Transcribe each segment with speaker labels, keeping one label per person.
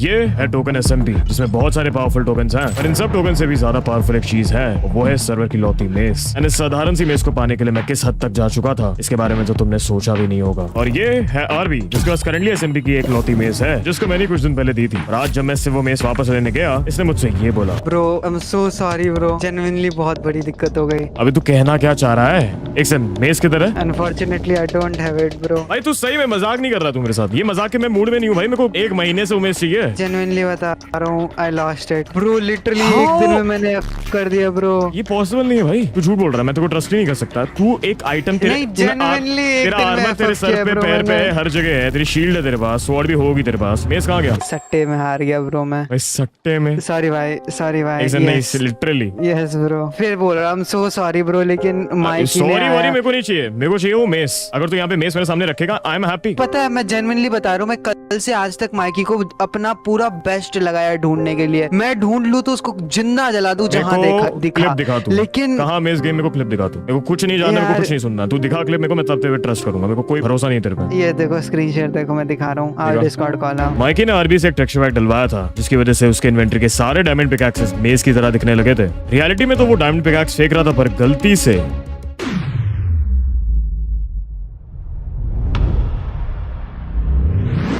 Speaker 1: ये है token SMP, जिसमें बहुत सारे पावरफुल टोकन्स हैं, और इन सब टोकन से भी ज्यादा पावरफुल एक चीज है, वो है सर्वर की लौती मेस। एंड इस साधारण सी मेस को पाने के लिए मैं किस हद तक जा चुका था, इसके बारे में तो तुमने सोचा भी नहीं होगा। और ये है आरबी, जिसके पास करंटली एसएमपी की एक लौती मेस है, जिसको मैंने कुछ दिन पहले दी थी। और आज जब मैं इससे वो मेस वापस लेने गया, इसने मुझसे ये बोला,
Speaker 2: bro I am so sorry bro, genuinely बहुत बड़ी दिक्कत हो गई।
Speaker 1: अभी तू कहना क्या चाह रहा है? एक से मेस की तरह?
Speaker 2: Unfortunately I don't have it bro.
Speaker 1: भाई तू सही में मजाक नहीं कर रहा तू मेरे साथ? ये मजाक के मैं मूड में नहीं हूँ भाई, मेरे को एक महीने से उमेश चाहिए।
Speaker 2: जेन्युइनली बता रहा हूँ, I lost it bro, literally एक दिन में मैंने कर दिया ब्रो।
Speaker 1: ये पॉसिबल नहीं है भाई, तू झूठ बोल रहा है, मैं तेरे को ट्रस्ट ही नहीं कर सकता। तू एक आइटम
Speaker 2: नहीं, genuinely एक
Speaker 1: तेरा
Speaker 2: दिन में
Speaker 1: आर्मर
Speaker 2: effort
Speaker 1: तेरे सर
Speaker 2: किया
Speaker 1: पे,
Speaker 2: bro
Speaker 1: पैर पे,
Speaker 2: मैंने।
Speaker 1: हर जगह है, तेरी शील्ड है तेरे पास, स्वॉर्ड भी होगी तेरे पास, मेस कहाँ गया?
Speaker 2: सट्टे में हार गया ब्रो मैं।
Speaker 1: भाई सट्टे में?
Speaker 2: सॉरी भाई, सॉरी भाई।
Speaker 1: ऐसा नहीं, लिटरली
Speaker 2: यस ब्रो, फिर बोल रहा हूँ सो सॉरी ब्रो, लेकिन माइक
Speaker 1: सॉरी वॉरी मेरे को नहीं चाहिए, मेरे को चाहिए वो मेस। अगर तू यहाँ पे मेस मेरे सामने रखेगा, आई एम हैप्पी।
Speaker 2: पता है, मैं जेन्युइनली बता रहा हूँ, मैं कल से आज तक माइकी को अपना पूरा बेस्ट लगाया ढूंढने के लिए। मैं ढूंढ लूँ तो उसको जिंदा जला दूं जहाँ
Speaker 1: क्लिप दिखा तू,
Speaker 2: लेकिन
Speaker 1: कहाँ मेस गेम, मेरे को क्लिप दिखा तू। मेरे को कुछ नहीं जानना, मेरे को कुछ नहीं सुनना, तू दिखा क्लिप मेरे को, मैं तब तेरे पे ट्रस्ट करूंगा। मेरे को कोई भरोसा नहीं तेरे पे।
Speaker 2: ये देखो स्क्रीन शेयर देखो, मैं दिखा रहा हूँ, आर डिस्कॉर्ड कॉल।
Speaker 1: माइकी ने आरबी से एक टेक्सचर पैक डलवाया था, जिसकी वजह से उसके इन्वेंटरी के सारे डायमंड पिकैक्सेस मेस की तरह दिखने लगे थे। रियलिटी में तो वो डायमंड पिकैक्स फेंक रहा था, पर गलती से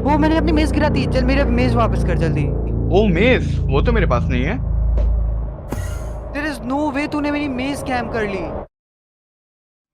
Speaker 2: वो मैंने अपनी मेज गिरा दी। चल मेरे मेज वापस कर जल्दी।
Speaker 3: ओ मेस, वो तो मेरे पास नहीं है।
Speaker 2: देयर इज नो वे तूने मेरी मेज स्कैम कर ली।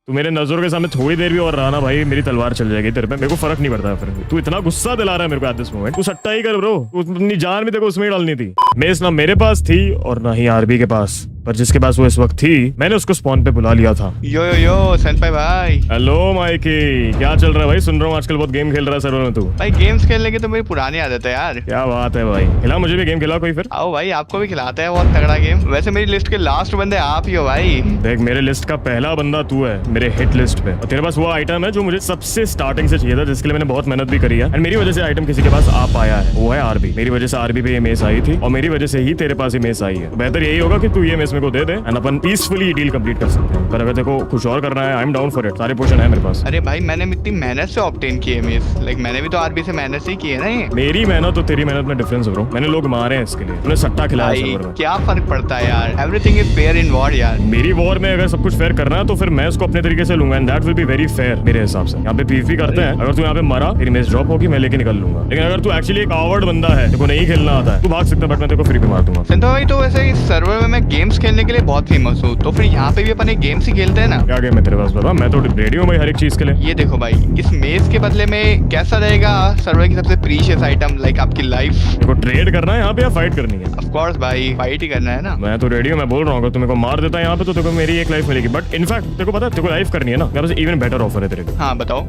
Speaker 1: तू मेरे नजरों के सामने थोड़ी देर भी और रहा ना भाई, मेरी तलवार चल जाएगी तेरे पे। मेरे को फर्क नहीं पड़ता है फिर। तू इतना गुस्सा दिला रहा है मेरे को एट दिस मोमेंट। तू सट्टा ही कर ब्रो, तू अपनी जान भी देखो उसमें डालनी थी। मेस ना मेरे पास थी और ना ही आरबी के पास, पर जिसके पास वो इस वक्त थी, मैंने उसको स्पॉन पे बुला लिया था।
Speaker 3: यो सेंपाई भाई।
Speaker 1: हेलो माइकी, क्या चल रहा है भाई? सुन रहा हूँ आजकल बहुत गेम खेल रहा है सर्वर में तू।
Speaker 3: भाई गेम्स खेलने की तो मेरी पुरानी आदत है यार।
Speaker 1: क्या बात है भाई, खिला मुझे भी गेम, खिला कोई फिर।
Speaker 3: आओ भाई, आपको भी खिलाते हैं बहुत तगड़ा गेम। वैसे मेरी लिस्ट के लास्ट बंदे आप ही हो भाई।
Speaker 1: देख, मेरे लिस्ट का पहला बंदा तू है मेरे हिट लिस्ट पे, और तेरे पास वो आइटम है जो मुझे सबसे स्टार्टिंग से चाहिए था, जिसके लिए मैंने बहुत मेहनत भी करी है। एंड मेरी वजह से आइटम किसी के पास आ पाया है, वो है आरबी। मेरी वजह से आरबी पे ये मेस आई थी, और मेरी वजह से ही तेरे पास ये मेस आई है। तो बेहतर यही होगा कि तू ये मेस मेरे को दे दे, एंड अपन पीसफुली डील कंप्लीट कर सकते हैं। पर अगर देखो कुछ और करना है, I am down for it. सारे पोर्शन है मेरे पास।
Speaker 3: अरे भाई, मैंने इतनी मेहनत से ऑब्टेन की है मेस। लाइक मैंने भी तो आरबी से मेहनत से की है ना ये।
Speaker 1: मेरी मेहनत और तेरी मेहनत में डिफरेंस है ब्रो। मैंने लोग मारे हैं इसके लिए, तूने सट्टा खिलाया
Speaker 3: भाई
Speaker 1: सर्वर में।
Speaker 3: क्या फर्क पड़ता है यार, everything is fair in war यार।
Speaker 1: मेरी वॉर में अगर सब कुछ फेयर करना है तो फिर मैं उसको अपने तरीके से लूंगा, and that will be very fair मेरे हिसाब से। यहाँ पे पीवीपी करते हैं, अगर तू यहाँ पे मरा, तेरी मेस ड्रॉप होगी, मैं लेके निकल लूंगा। लेकिन अगर तू एक्चुअली एक आवड़ बंदा है, तेरे को नहीं खेलना आता है, तू भाग सकता है, बट मैं तेरे को फ्री पे मार दूंगा।
Speaker 3: संतो भाई, तो वैसे इस सर्वर में मैं गेम्स खेलने के लिए बहुत फेमस हूँ, तो फिर यहाँ पे भी अपन एक गेम्स ही खेलते हैं ना।
Speaker 1: क्या गेम है तेरे पास बता, मैं तो रेडी हूँ भाई हर एक चीज के लिए।
Speaker 3: ये देखो भाई, इस मेज के बदले में कैसा रहेगा सर्वर की सबसे प्रीशियस आइटम, लाइक आपकी लाइफ।
Speaker 1: तेरे को ट्रेड करना है यहाँ पे या फाइट करनी है?
Speaker 3: ऑफ कोर्स भाई, फाइट ही करना है ना।
Speaker 1: मैं तो रेडी हूँ, मैं बोल रहा हूँ, अगर तू मेरे को मार देता है यहाँ पे तो तेरे को मेरी एक लाइफ मिलेगी। बट इनफैक्ट तेरे को पता है, तेरे को लाइफ करनी है ना, मेरे पास इवन बेटर ऑफर है तेरे को।
Speaker 3: हाँ बताओ।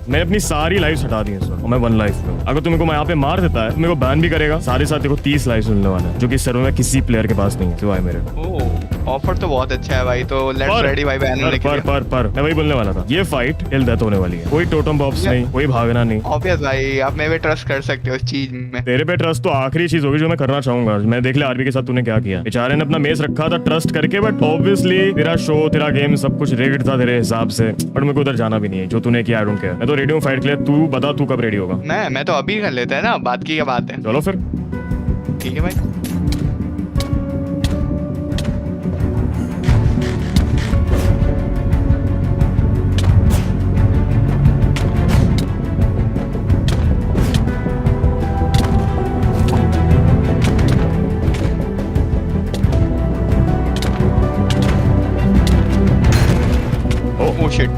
Speaker 1: मैंने अपनी सारी लाइफ हटा दी है सर, और मैं 1 लाइफ पे। अगर तू मेरे को मैं यहाँ पे मार देता है तो मेरे को बैन भी करेगा, सारे साथ तेरे को 30 लाइफ मिलने वाला है, जो कि सर्वर में किसी प्लेयर के पास नहीं है सिवाय मेरे।
Speaker 3: ऑफर तो बहुत अच्छा है भाई, तो लेट्स रेडी भाई बैन होने के लिए।
Speaker 1: पर मैं वही बोलने वाला था, ये फाइट टिल डेथ होने वाली है। कोई टोटम बॉक्स नहीं, कोई भागना नहीं।
Speaker 3: ऑब्वियस भाई, आप मेरे पे ट्रस्ट कर सकते हो इस चीज में।
Speaker 1: तेरे पे ट्रस्ट तो आखिरी चीज होगी जो मैं करना चाहूंगा। मैं देख लिया आरबी के साथ तूने क्या किया। बेचारे ने अपना मेस रखा था ट्रस्ट करके, बट ऑब्वियसली तेरा शो, तेरा गेम सब कुछ रिग्ड था तेरे हिसाब से। बट मेरे को उधर जाना भी नहीं है, जो तूने किया आई डोंट केयर। मैं तो रेडी हूँ फाइट के लिए। तू बता तू कब रेडी होगा?
Speaker 3: मैं तो अभी कर लेते हैं ना, बात की क्या बात है।
Speaker 1: चलो फिर।
Speaker 3: ठीक है भाई। ओह शिट,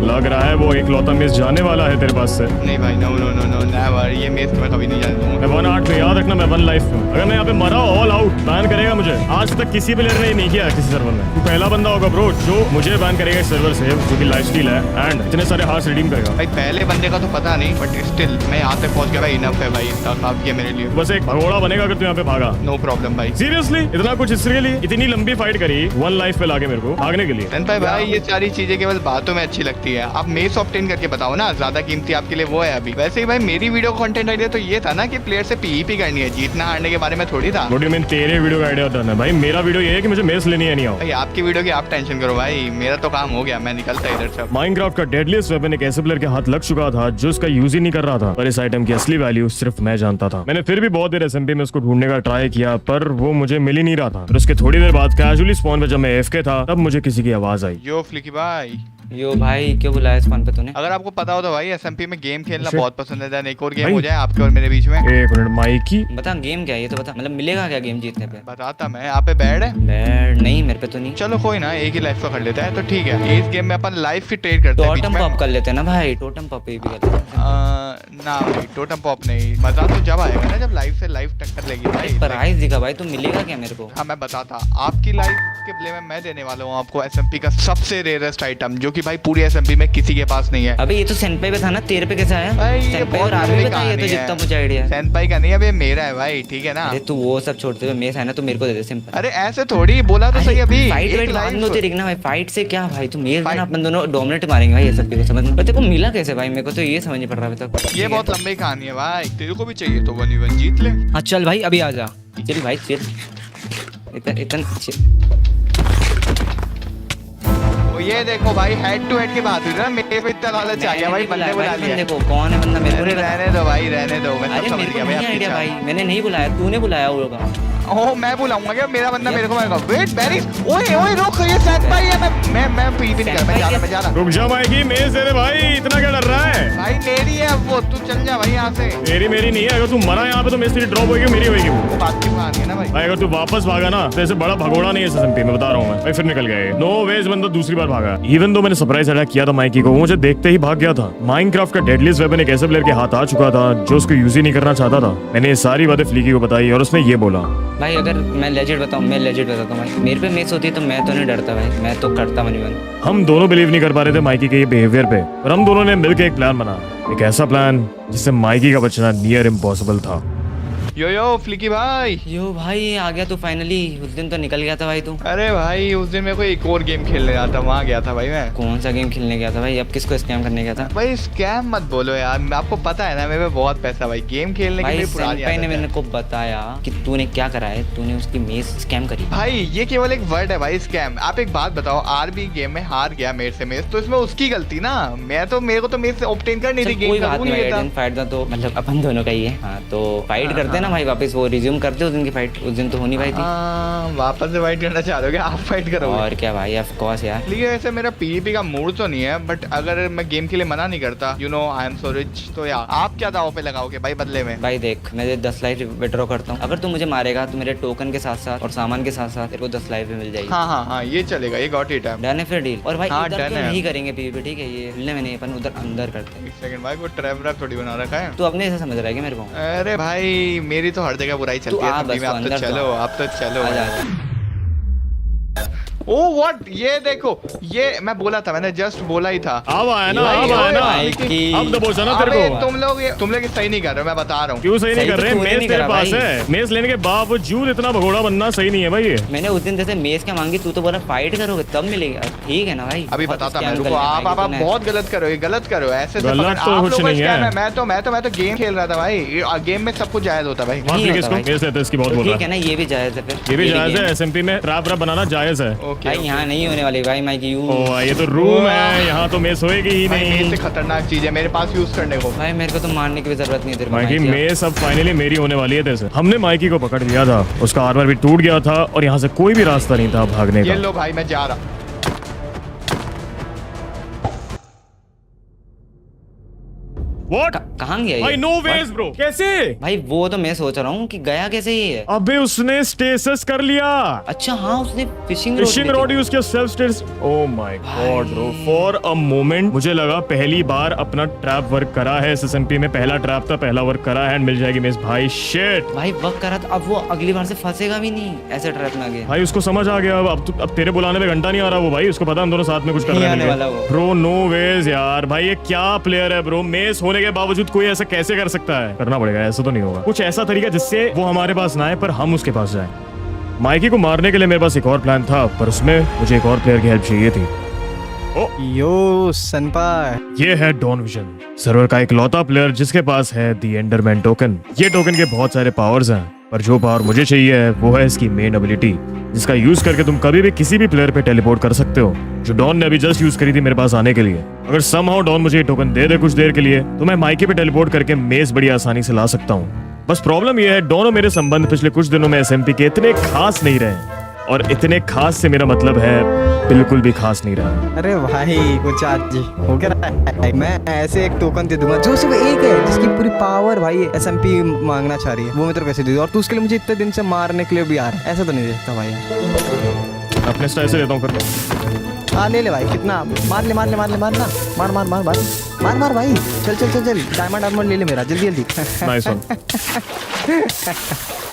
Speaker 1: लग रहा है वो इकलौता मिस जाने वाला है तेरे पास से।
Speaker 3: नहीं भाई, no no no no never, ये मेस मैं कभी नहीं जाने दूंगा।
Speaker 1: मैं 1-8 में, याद रखना मैं 1 लाइफ में। अगर मैं यहाँ पे मरा, ऑल आउट बैन करेगा मुझे। आज तक किसी प्लेयर ने नहीं किया किसी सर्वर में। तू पहला बंदा होगा ब्रो जो मुझे बैन करेगा इस सर्वर से, जो कि लाइफस्टाइल है, एंड इतने सारे हार्स रिडीम करेगा।
Speaker 3: भाई पहले बंदे का तो पता नहीं, बट स्टिल मैं यहाँ तक पहुँच गया भाई, इनफ है भाई, इतना काफी है मेरे लिए।
Speaker 1: बस एक भगोड़ा बनेगा अगर तू यहाँ पे भागा।
Speaker 3: नो प्रॉब्लम भाई।
Speaker 1: सीरियसली इतना कुछ इसके लिए इतनी लंबी फाइट करी 1 लाइफ पे लाके मेरे को भागने के लिए।
Speaker 3: भाई ये सारी चीजें केवल बातों में अच्छी लगती है। आप मेस ऑब्टेन करके बताओ ना, ज्यादा कीमती आपके लिए वो है अभी। वैसे ही भाई मेरी वीडियो कंटेंट आइडिया तो ये था ना कि प्लेयर से पीवीपी करनी है, जीतना हारने के बारे में थोड़ी था।
Speaker 1: व्हाट डू यू मीन तेरे वीडियो का आइडिया डन है भाई? मेरा वीडियो ये है कि मुझे मेस लेनी है नहीं आओ।
Speaker 3: भाई आपकी वीडियो की आप टेंशन करो भाई, मेरा तो काम हो गया, मैं निकलता इधर से।
Speaker 1: माइनक्राफ्ट का डेडलीस्ट वेपन एक ऐसे प्लेयर के हाथ लग चुका था जो उसका यूज ही नहीं कर रहा था, पर इस आइटम की असली वैल्यू सिर्फ मैं जानता था। मैंने फिर भी बहुत देर एसएमपी में उसको ढूंढने का ट्राई किया, पर वो मुझे मिल ही नहीं रहा था। और उसके थोड़ी देर बाद कैजुअली स्पॉन पे जब मैं एफके था, तब मुझे किसी की आवाज आई।
Speaker 3: यो फ्लिकी भाई,
Speaker 4: यो भाई क्यों बुलाया इस फोन पे तूने?
Speaker 3: अगर आपको पता हो तो भाई एसएमपी में गेम खेलना
Speaker 1: अच्छा।
Speaker 3: बहुत पसंद है। देन एक और गेम
Speaker 1: भाई।
Speaker 3: हो जाए आपके और मेरे बीच में।
Speaker 1: एक मिनट माइकी,
Speaker 4: बता गेम क्या है ये तो बता, मतलब मिलेगा क्या गेम जीतने पे?
Speaker 3: बताता मैं। आप पे बैड है?
Speaker 4: बैड नहीं, मेरे पे तो नहीं।
Speaker 3: चलो कोई ना, एक ही लाइफ का कर लेता है तो ठीक है। इस गेम में अपन लाइफ की ट्रेड करते हैं बीच
Speaker 4: टोटम
Speaker 3: में।
Speaker 4: पॉप कर लेते हैं ना भाई, टोटम पॉप भी कर लेते हैं।
Speaker 3: ना भाई टोटम पॉप नहीं, मजा तो जब आएगा ना जब लाइफ से लाइफ टक्कर लेगी भाई।
Speaker 4: प्राइस दिखा भाई, तो मिलेगा क्या मेरे को?
Speaker 3: हाँ मैं बताता, आपकी लाइफ के बदले में मैं देने वाला हूँ आपको एसएमपी का सबसे रेयरेस्ट आइटम, जो कि भाई पूरी एसएमपी में किसी के पास नहीं है।
Speaker 4: अबे ये तो सेनपाई पे था ना, तेरे पे कैसे आया?
Speaker 3: भाई ये
Speaker 4: सेनपाई
Speaker 3: बहुत
Speaker 4: और आर्मी
Speaker 3: पहले
Speaker 4: पे था ये तो,
Speaker 3: कहानी
Speaker 4: जितना
Speaker 3: है।
Speaker 4: मुझे आइडिया है।
Speaker 3: सेनपाई का नहीं है, अब ये मेरा है भाई, ठीक है ना।
Speaker 4: अरे तू वो सब छोड़ते हुए मेस है ना, तो मेरे को दे दे सिंपल।
Speaker 3: अरे ऐसे थोड़ी बोला तो सही अभी।
Speaker 4: फाइट
Speaker 3: एक
Speaker 4: वाइट बाद में
Speaker 3: life-
Speaker 4: होती ना भाई, फाइट से क्या भाई, तू मेस
Speaker 3: Fight-
Speaker 4: देना, अपन दोनों डोमिनेट मारेंगे भाई, ये सब भी समझ में। पर तेरे को मिला कैसे भाई? मेरे को तो ये समझ नहीं पड़ रहा अभी तक।
Speaker 3: ये बहुत लंबी कहानी है भाई, तेरे को भी चाहिए तो 1v1 जीत ले।
Speaker 4: हाँ चल भाई अभी आ जा, चल भाई चल, इतना
Speaker 3: तो ये देखो भाई, हेड टू हेड की बात हुई ना, मेरे पे इतना लालच आ गया भाई, बंदे बुला लिया।
Speaker 4: देखो कौन है बंदा, मेरे को
Speaker 3: अरे
Speaker 4: नहीं पता।
Speaker 3: रहने दो भाई, रहने दो, मैं
Speaker 4: अरे
Speaker 3: सब समझ
Speaker 4: मेरे
Speaker 3: गया
Speaker 4: को
Speaker 3: भाई
Speaker 4: नहीं
Speaker 3: आपकी
Speaker 4: आइडिया
Speaker 3: इच्छा।
Speaker 4: भाई, मैंने नहीं बुलाया, तूने बुलाया होगा।
Speaker 3: ओह मैं बुलाऊंगा क्या? मेरा बंदा मेरे को मारेगा। वेट बेरीज, ओए ओए रुक, ये सेनपाई है। मैं पीपी नहीं कर, मैं जा रहा।
Speaker 1: रुक जा माइकी, मेस दे दे भाई, इतना क्या डर रहा है?
Speaker 3: भाई मेरी है वो, तू चल जा भाई यहाँ से।
Speaker 1: मेरी नहीं है, अगर तू मरा यहाँ पे तो मेस तेरी ड्रॉप होगी, मेरी होगी वो।
Speaker 3: वो बात की बात है ना भाई।
Speaker 1: भाई अगर तू वापस भागा ना तो ऐसे बड़ा भगोड़ा नहीं है एसएमपी में, बता रहा हूँ मैं भाई। फिर निकल गए, नो वेज बंदा दूसरी बार भागा। इवन दो मैंने सरप्राइज अटैक किया था माइकी को, वो मुझे देखते ही भाग गया था। माइनक्राफ्ट का डेडलीस्ट वेपन एक ऐसे प्लेयर के हाथ आ चुका था जो उसको यूज ही नहीं करना चाहता था। मैंने ये सारी बातें फ्लीकी को बताई और उसने ये बोला,
Speaker 4: भाई अगर मैं लेजिट बताऊं, मैं लेजिट बताता हूँ भाई, मेरे पे मेस होती तो मैं तो नहीं डरता भाई, मैं तो करता मनीवन।
Speaker 1: हम दोनों बिलीव नहीं कर पा रहे थे माइकी के ये बिहेवियर पे, और हम दोनों ने मिलकर एक प्लान बना, एक ऐसा प्लान जिससे माइकी का बचना नियर इम्पॉसिबल था।
Speaker 3: यो फ्लिकी भाई।
Speaker 4: यो भाई आ गया तू फाइनली, उस दिन तो निकल गया था भाई तू।
Speaker 3: अरे भाई उस दिन मेरे को एक और गेम खेलने जाता, वहाँ गया था भाई मैं।
Speaker 4: कौन सा गेम खेलने गया था भाई? अब किसको स्कैम करने गया था?
Speaker 3: भाई स्कैम मत बोलो यार, आपको पता है ना मेरे पे बहुत पैसा भाई, गेम खेलने की
Speaker 4: भाई
Speaker 3: मेरी पुरानी
Speaker 4: सेनपाई ने
Speaker 3: आदत है।
Speaker 4: मेरे को बताया कि तूने क्या करा है, तूने उसकी मेस स्कैम करी।
Speaker 3: भाई ये केवल एक वर्ड है भाई, स्कैम। आप एक बात बताओ, आरबी गेम में हार गया मेरे से मेस, तो इसमें उसकी गलती ना, मेरे को तो मेस ऑब्टेन करनी थी।
Speaker 4: चल,
Speaker 3: गेम
Speaker 4: कोई
Speaker 3: का
Speaker 4: बात
Speaker 3: रूल
Speaker 4: नहीं
Speaker 3: ये
Speaker 4: भाई,
Speaker 3: था।
Speaker 4: दिन फाइट था तो मतलब अपन दोनों का ही है। हाँ तो फाइट करते हैं ना भाई, वापस वो रिज्यूम करते उस दिन की फाइट, उस दिन तो होनी भाई थी।
Speaker 3: वापस से फाइट करना चाह रहे हो क्या? आप फाइट करोगे?
Speaker 4: और क्या भाई, ऑफ कोर्स यार।
Speaker 3: लेकिन वैसे मेरा पीवीपी का मूड तो नहीं है, बट अगर मैं गेम के लिए मना नहीं करता, you know I am so rich, तो यार आप क्या दाव पे लगाओगे भाई बदले में?
Speaker 4: भाई देख, मैं 10 लाइफ विड्रॉ करता हूँ, अगर तू मुझे मारेगा तो मेरे टोकन के साथ साथ और सामान के साथ साथ तेरे को 10 लाइफ भी मिल जाएगी।
Speaker 3: हाँ ये चलेगा, ये गॉट इट है।
Speaker 4: डन है फिर डील। और भाई
Speaker 3: हाँ,
Speaker 4: इधर
Speaker 3: done
Speaker 4: तो
Speaker 3: है।
Speaker 4: नहीं करेंगे पीवीपी, ठीक है? ये मिलने में नहीं, अपन उधर अंदर करते हैं।
Speaker 3: एक सेकंड भाई, वो ट्रैप थोड़ी बना रखा है।
Speaker 4: तू अपने ऐसा समझ रहा है क्या मेरे को?
Speaker 3: अरे भाई मेरी तो हर जगह बुराई
Speaker 4: तू
Speaker 3: चलती है
Speaker 4: आ
Speaker 3: सब्जी
Speaker 4: बस,
Speaker 3: में,
Speaker 4: तू
Speaker 3: आप तो
Speaker 4: अंदर
Speaker 3: चलो,
Speaker 4: तो
Speaker 3: आप तो चलो।
Speaker 4: आजा आजा।
Speaker 3: ओ व्हाट, ये देखो, ये मैं बोला था, मैंने जस्ट बोला ही था।
Speaker 1: अब आया ना,
Speaker 3: भाई,
Speaker 1: अब आया ना,
Speaker 4: भाई की-
Speaker 1: अब दबोचा ना तेरे
Speaker 3: अबे
Speaker 1: को।
Speaker 3: तुम लोग सही नहीं कर रहे हो, मैं बता रहा हूँ।
Speaker 1: क्यों सही नहीं
Speaker 4: सही
Speaker 1: कर
Speaker 4: तो
Speaker 1: रहे?
Speaker 4: तूने
Speaker 1: मेस
Speaker 4: नहीं
Speaker 1: तेरे
Speaker 4: करा
Speaker 1: पास
Speaker 4: भाई।
Speaker 1: है, मेस लेने के बावजूद इतना भगोड़ा बनना सही नहीं है भाई ये।
Speaker 4: मैंने उस दिन जैसे मेज क्या मांगी, तू तो बोला फाइट करोगे तब मिलेगा, ठीक है ना भाई?
Speaker 3: अभी
Speaker 4: बहुत
Speaker 3: बताता
Speaker 4: scam
Speaker 3: मैं,
Speaker 4: कर
Speaker 3: रुको,
Speaker 4: लिया
Speaker 3: आप
Speaker 4: भाई तूने।
Speaker 3: बहुत गलत करो, ये गलत करो, ऐसे
Speaker 1: गलत
Speaker 3: पकड़-
Speaker 1: तो
Speaker 3: आप
Speaker 1: कुछ
Speaker 3: लोगों का
Speaker 1: नहीं
Speaker 3: scam
Speaker 1: है।
Speaker 3: मैं तो गेम खेल रहा था भाई, गेम में सब कुछ जायज होता भाई।
Speaker 1: माफ
Speaker 4: नहीं
Speaker 1: कीजिए
Speaker 4: होता
Speaker 1: इसको,
Speaker 4: भाई।
Speaker 1: मेस लेते हैं, इसकी बहुत
Speaker 4: तो
Speaker 1: बोल रहा
Speaker 4: ठीक है
Speaker 1: है।
Speaker 4: ना, ये भी जायज है फिर।
Speaker 1: ये भी जायज
Speaker 4: game
Speaker 1: है, एसएमपी में ट्रैप व्रैप बनाना जायज है।
Speaker 3: ओके
Speaker 4: भाई यहाँ नहीं होने वाली भाई, माइक यू।
Speaker 1: ओ ये तो रूम है, यहाँ तो मेस होएगी ही
Speaker 3: भाई मेरे
Speaker 1: नहीं।
Speaker 3: से खतरनाक चीज है मेरे पास यूज करने को।
Speaker 4: भाई मेरे को तो मारने की भी जरूरत नहीं है तेरे को,
Speaker 1: माइकी,
Speaker 4: माइक यार।
Speaker 1: मेस अब फाइनली मेरी होने वाली है तेरे से। हमने माइकी को पकड़ लिया था, उसका आर्मर भी टूट गया था और यहाँ से कोई भी रास्ता नहीं था भागने
Speaker 3: ये
Speaker 1: का।
Speaker 3: लो भाई, मैं जा रहा।
Speaker 1: What?
Speaker 4: कहाँ गया ये?
Speaker 1: भाई नो वेज ब्रो, कैसे?
Speaker 4: भाई वो तो मैं सोच रहा हूँ कि गया कैसे ही है।
Speaker 1: अबे उसने स्टेटस कर लिया,
Speaker 4: अच्छा हाँ, उसने फिशिंग
Speaker 1: रॉड यूज किया, self status. Oh my god bro, for a moment मुझे लगा पहली बार अपना ट्रैप वर्क करा है एसएसएमपी में, पहला ट्रैप था, पहला वर्क करा है, मिल जाएगी मेस। भाई शिट,
Speaker 4: भाई वर्क करा तो अब वो अगली बार से फंसेगा भी नहीं ऐसे ट्रैप में आगे।
Speaker 1: भाई उसको समझ आ गया अब तेरे बुलाने पे घंटा नहीं आ रहा वो, भाई उसको पता हम दोनों साथ में कुछ कर
Speaker 4: नहीं
Speaker 1: रहे
Speaker 4: आने वाला वो।
Speaker 1: हैं ब्रो। नो वेज यार, भाई ये क्या प्लेयर है ब्रो, मेस होने के बावजूद कोई ऐसा कैसे कर सकता है? करना पड़ेगा, ऐसा तो नहीं होगा, कुछ ऐसा तरीका जिससे वो हमारे पास ना आए पर हम उसके पास जाएं। माइकी को मारने के लिए मेरे पास एक और प्लान था, पर उसमें मुझे एक और प्लेयर की हेल्प चाहिए थी। ओ
Speaker 5: यो सनपाई।
Speaker 1: ये है डॉन विजन, सर्वर का इकलौता प्लेयर जिसके पास है दी एंडरमैन टोकन। ये टोकन के बहुत सारे पावर्स हैं, पर जो पावर मुझे चाहिए है वो है इसकी मेन एबिलिटी, जिसका यूज करके तुम कभी भी किसी भी प्लेयर पे टेलीपोर्ट कर सकते हो, जो डॉन ने अभी जस्ट यूज करी थी मेरे पास आने के लिए। अगर समहाउ डॉन मुझे ये टोकन दे दे कुछ देर के लिए, तो मैं माइके पे टेलीपोर्ट करके मेज बड़ी आसानी से ला सकता हूँ। बस प्रॉब्लम यह है डॉन और मेरे संबंध पिछले कुछ दिनों में एसएमपी के इतने खास नहीं रहे, और इतने खास से मेरा मतलब है बिल्कुल भी खास नहीं रहा।
Speaker 5: अरे भाई कुछ आज हो क्या रहा है? मैं ऐसे एक टोकन दे दूंगा जो सिर्फ एक है, जिसकी पूरी पावर भाई एसएमपी मांगना चाह रही है, वो मैं तेरे को कैसे दे दूं? और तू उसके लिए मुझे इतने दिन से मारने के लिए भी आ रहा है, ऐसा तो नहीं देता भाई।
Speaker 1: अपने स्टाइल से लेता हूँ फिर।
Speaker 5: हाँ ले ले भाई, कितना मार ले मार ले मार ले मारना, मार मार मार भाई, मार मार भाई, चल चल चल चल, डायमंड आर्मर ले ले मेरा जल्दी जल्दी।
Speaker 1: Nice one.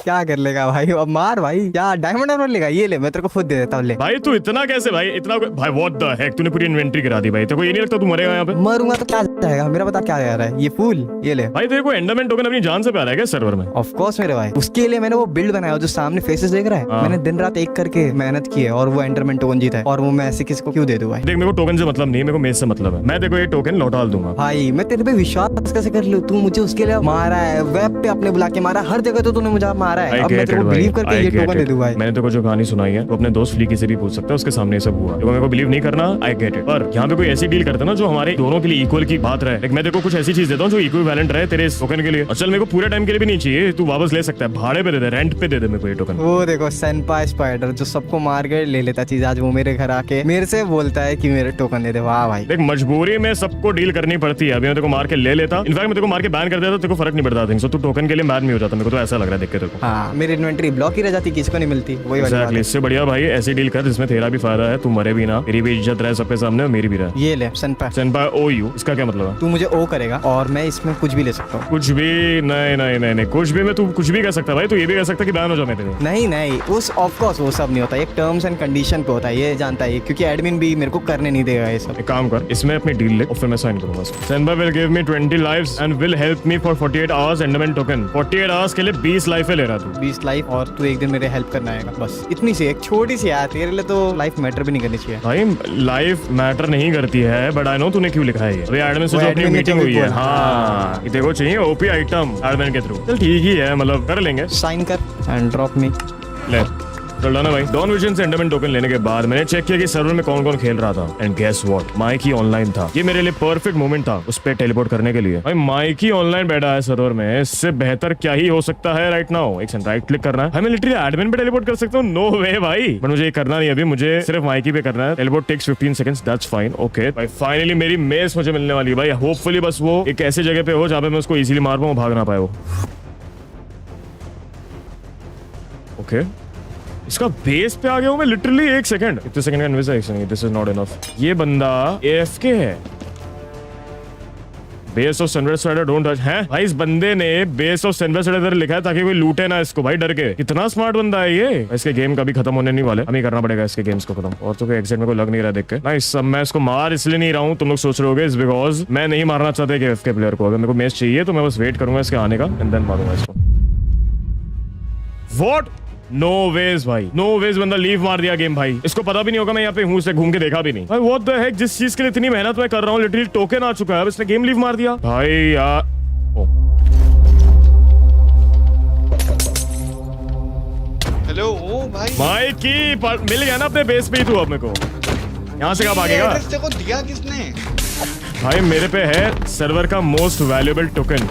Speaker 5: क्या कर लेगा भाई, अब मार भाई, क्या डायमंड आर्मर लेगा? ये ले, मैं तेरे को खुद दे देता हूँ, ले।
Speaker 1: भाई तू इतना कैसे भाई, इतना भाई व्हाट द हेक, तूने पूरी इन्वेंटरी गिरा दी भाई। तेरे को ये नहीं लगता तू मरेगा यहाँ पे?
Speaker 5: मरूंगा तो क्या जाएगा मेरा, बता क्या जा रहा है? ये फूल ये ले।
Speaker 1: भाई तेरे को एंडरमैन टोकन अपनी जान से प्यारा है क्या सर्वर में?
Speaker 5: ऑफ कोर्स मेरे भाई, उसके लिए मैंने वो बिल्ड बनाया जो सामने फेसेस देख रहा है,
Speaker 1: हाँ।
Speaker 5: मैंने दिन रात एक करके मेहनत की है, और वो एंडरमैन टोकन जीता है, और वो मैं ऐसे किसी को क्यों दे दूं भाई?
Speaker 1: देख मेरे को टोकन से मतलब नहीं, मेरे को मेज से मतलब है। मैं देखो ये टोकन लौटा दूंगा।
Speaker 5: भाई मैं तेरे पे विश्वास कैसे कर लूं? तू मुझे उसके लिए मारा है, वेब पे अपने बुला के मारा, हर जगह तो तूने मुझे मारा है, अब मैं तेरे को बिलीव करके ये टोकन दे दूं भाई।
Speaker 1: मैंने तेरे को जो कहानी सुनाई है वो अपने दोस्त फ्लीकी से भी पूछ सकता है, उसके सामने ये सब हुआ। देखो मेरे को बिलीव नहीं करना, आई गेट इट, पर यहाँ पे कोई ऐसी डील करता है ना जो हमारे दोनों के लिए इक्वल की बात रहे। मैं देखो कुछ ऐसी चीज देता हूँ जो इक्विवेलेंट रहे तेरे इस टोकन के लिए। और चल मेरे को पूरे टाइम के लिए भी नहीं चाहिए, तू वापस ले सकता है, भाड़े पे दे दे, रेंट पे दे दे मेरे को ये टोकन।
Speaker 5: वो देखो सनपाई स्पाइडर जो सबको मार के ले लेता चीज, आज वो मेरे घर आके मेरे से बोलता है कि मेरे टोकन दे दे। वाह भाई,
Speaker 1: देख मजबूरी में सबको डील करनी पड़ती है। अभी मैं तेरे को मार के ले लेता, इनफैक्ट मैं तेरे को मार के बैन कर देता, तेरे को फर्क नहीं पड़ता थिंक सो, तू टोकन के लिए बैन नहीं हो जाता। मेरे को तो ऐसा लग रहा है देख के तेरे को।
Speaker 5: हाँ मेरी इन्वेंटरी ब्लॉक ही रह जाती, किसी को नहीं मिलती, वही वाली बात
Speaker 1: Exactly,
Speaker 5: है।
Speaker 1: इससे बढ़िया भाई ऐसी डील कर जिसमें तेरा भी फायदा है, तू मरे भी ना, मेरी भी इज्जत रहे सबके सामने और मेरी भी रहे।
Speaker 5: ये ले सनपाई,
Speaker 1: सेनपाई ओ यू, इसका क्या मतलब है?
Speaker 5: तू मुझे ओ करेगा और मैं इसमें कुछ भी ले सकता हूँ।
Speaker 1: कुछ भी नहीं नहीं नहीं नहीं, कुछ भी मैं तू कुछ भी कर सकता भाई, तू ये भी कर सकता कि बैन हो जाए मैं तेरे।
Speaker 5: नहीं नहीं, उस ऑफ कोर्स वो सब नहीं होता, एक टर्म्स एंड कंडीशन पे होता है, ये जानता है, क्योंकि एडमिन भी मेरे को करने नहीं देगा ये सब।
Speaker 1: एक काम कर, इसमें अपनी डील ले और फिर मैं साइन करूंगा। Senpai will give me 20 lives and will help me for 48 hours Enderman token. 48 hours के लिए 20 लाइफ ले रहा तू।
Speaker 5: 20 लाइफ, और तू एक दिन मेरे हेल्प करना आएगा, बस इतनी सी एक छोटी सी यार, तेरे लिए तो लाइफ मैटर भी नहीं करनी चाहिए।
Speaker 1: भाई लाइफ मैटर नहीं करती है, बट आई नो तूने क्यों लिखा है ये। अभी एडमिन से
Speaker 5: वो
Speaker 1: जो अपनी
Speaker 5: admin ने
Speaker 1: मीटिंग
Speaker 5: जो
Speaker 1: हुई है,
Speaker 5: बोला।
Speaker 1: हाँ ये देखो चाहिए ओपी आइटम एडमिन के थ्रू। चल ठीक ही है, मतलब कर लेंगे।
Speaker 5: साइन कर एंड ड्रॉप मी।
Speaker 1: ले चल डन है भाई। डॉन विजन से एंडरमैन टोकन लेने के बाद मैंने चेक किया कि सर्वर में कौन कौन खेल रहा था, and guess what, Mikey online था। ये मेरे लिए परफेक्ट मोमेंट था उस पे टेलीपोर्ट करने के लिए। भाई माइकी ऑनलाइन बैठा है सर्वर में, इससे बेहतर क्या ही हो सकता है राइट नाउ। एक सेकंड, राइट क्लिक करना है, मैं लिटरली एडमिन पे टेलीपोर्ट कर सकता हूँ? नो वे भाई, बट मुझे ये करना नहीं, अभी मुझे सिर्फ माइकी पे करना है। Teleport takes 15 seconds, that's fine. Okay भाई फाइनली मेरी मेस मुझे मिलने वाली है भाई। होपफुली बस वो एक ऐसी जगह पे हो जहाँ पे मैं उसको इजीली मार पाऊँ, भाग ना पाए वो। ओके इसका बेस पे आ गया हूँ मैं लिटरली। एक सेकंड, कितने सेकंड का investigation, this is not enough. ये बंदा एएफके है। Base of sunrise cider don't touch है भाई। इस बंदे ने बेस ऑफ सनराइज साइडर लिखा है ताकि कोई लूटे ना इसको भाई डर के। कितना स्मार्ट बंदा है ये। इसके गेम कभी खत्म होने नहीं वाले, हमें करना पड़ेगा इसके गेम्स को खत्म। और तो कोई एग्जिट में कोई लग नहीं रहा देख के। नाइस, सब मैं इसको मार इसलिए नहीं रहा हूँ, तुम लोग सोच रहे होगे, इज बिकॉज मैं नहीं मारना चाहता एएफके प्लेयर को। अगर मेरे को मैच चाहिए तो मैं बस वेट करूंगा इसके आने का एंड देन मारूंगा इसको। व्हाट? नो वेज भाई, नो वेज, बंदा लीव मार दिया गेम भाई। इसको पता भी नहीं होगा मैं यहाँ पे हूँ, से घूम के देखा भी नहीं भाई। व्हाट द हेक, जिस चीज के लिए इतनी मेहनत मैं कर रहा हूँ, लिटरली टोकन आ चुका है, अब इसने गेम लीव मार दिया भाई यार।
Speaker 3: हेलो ओ भाई,
Speaker 1: माइकी मिल गया ना अपने बेस पे ही तू अब मेरे को। यहाँ से कब भागेगा
Speaker 3: एड्रेस तेरे को दिया किसने?
Speaker 1: भाई? मेरे पे है सर्वर का most valuable token,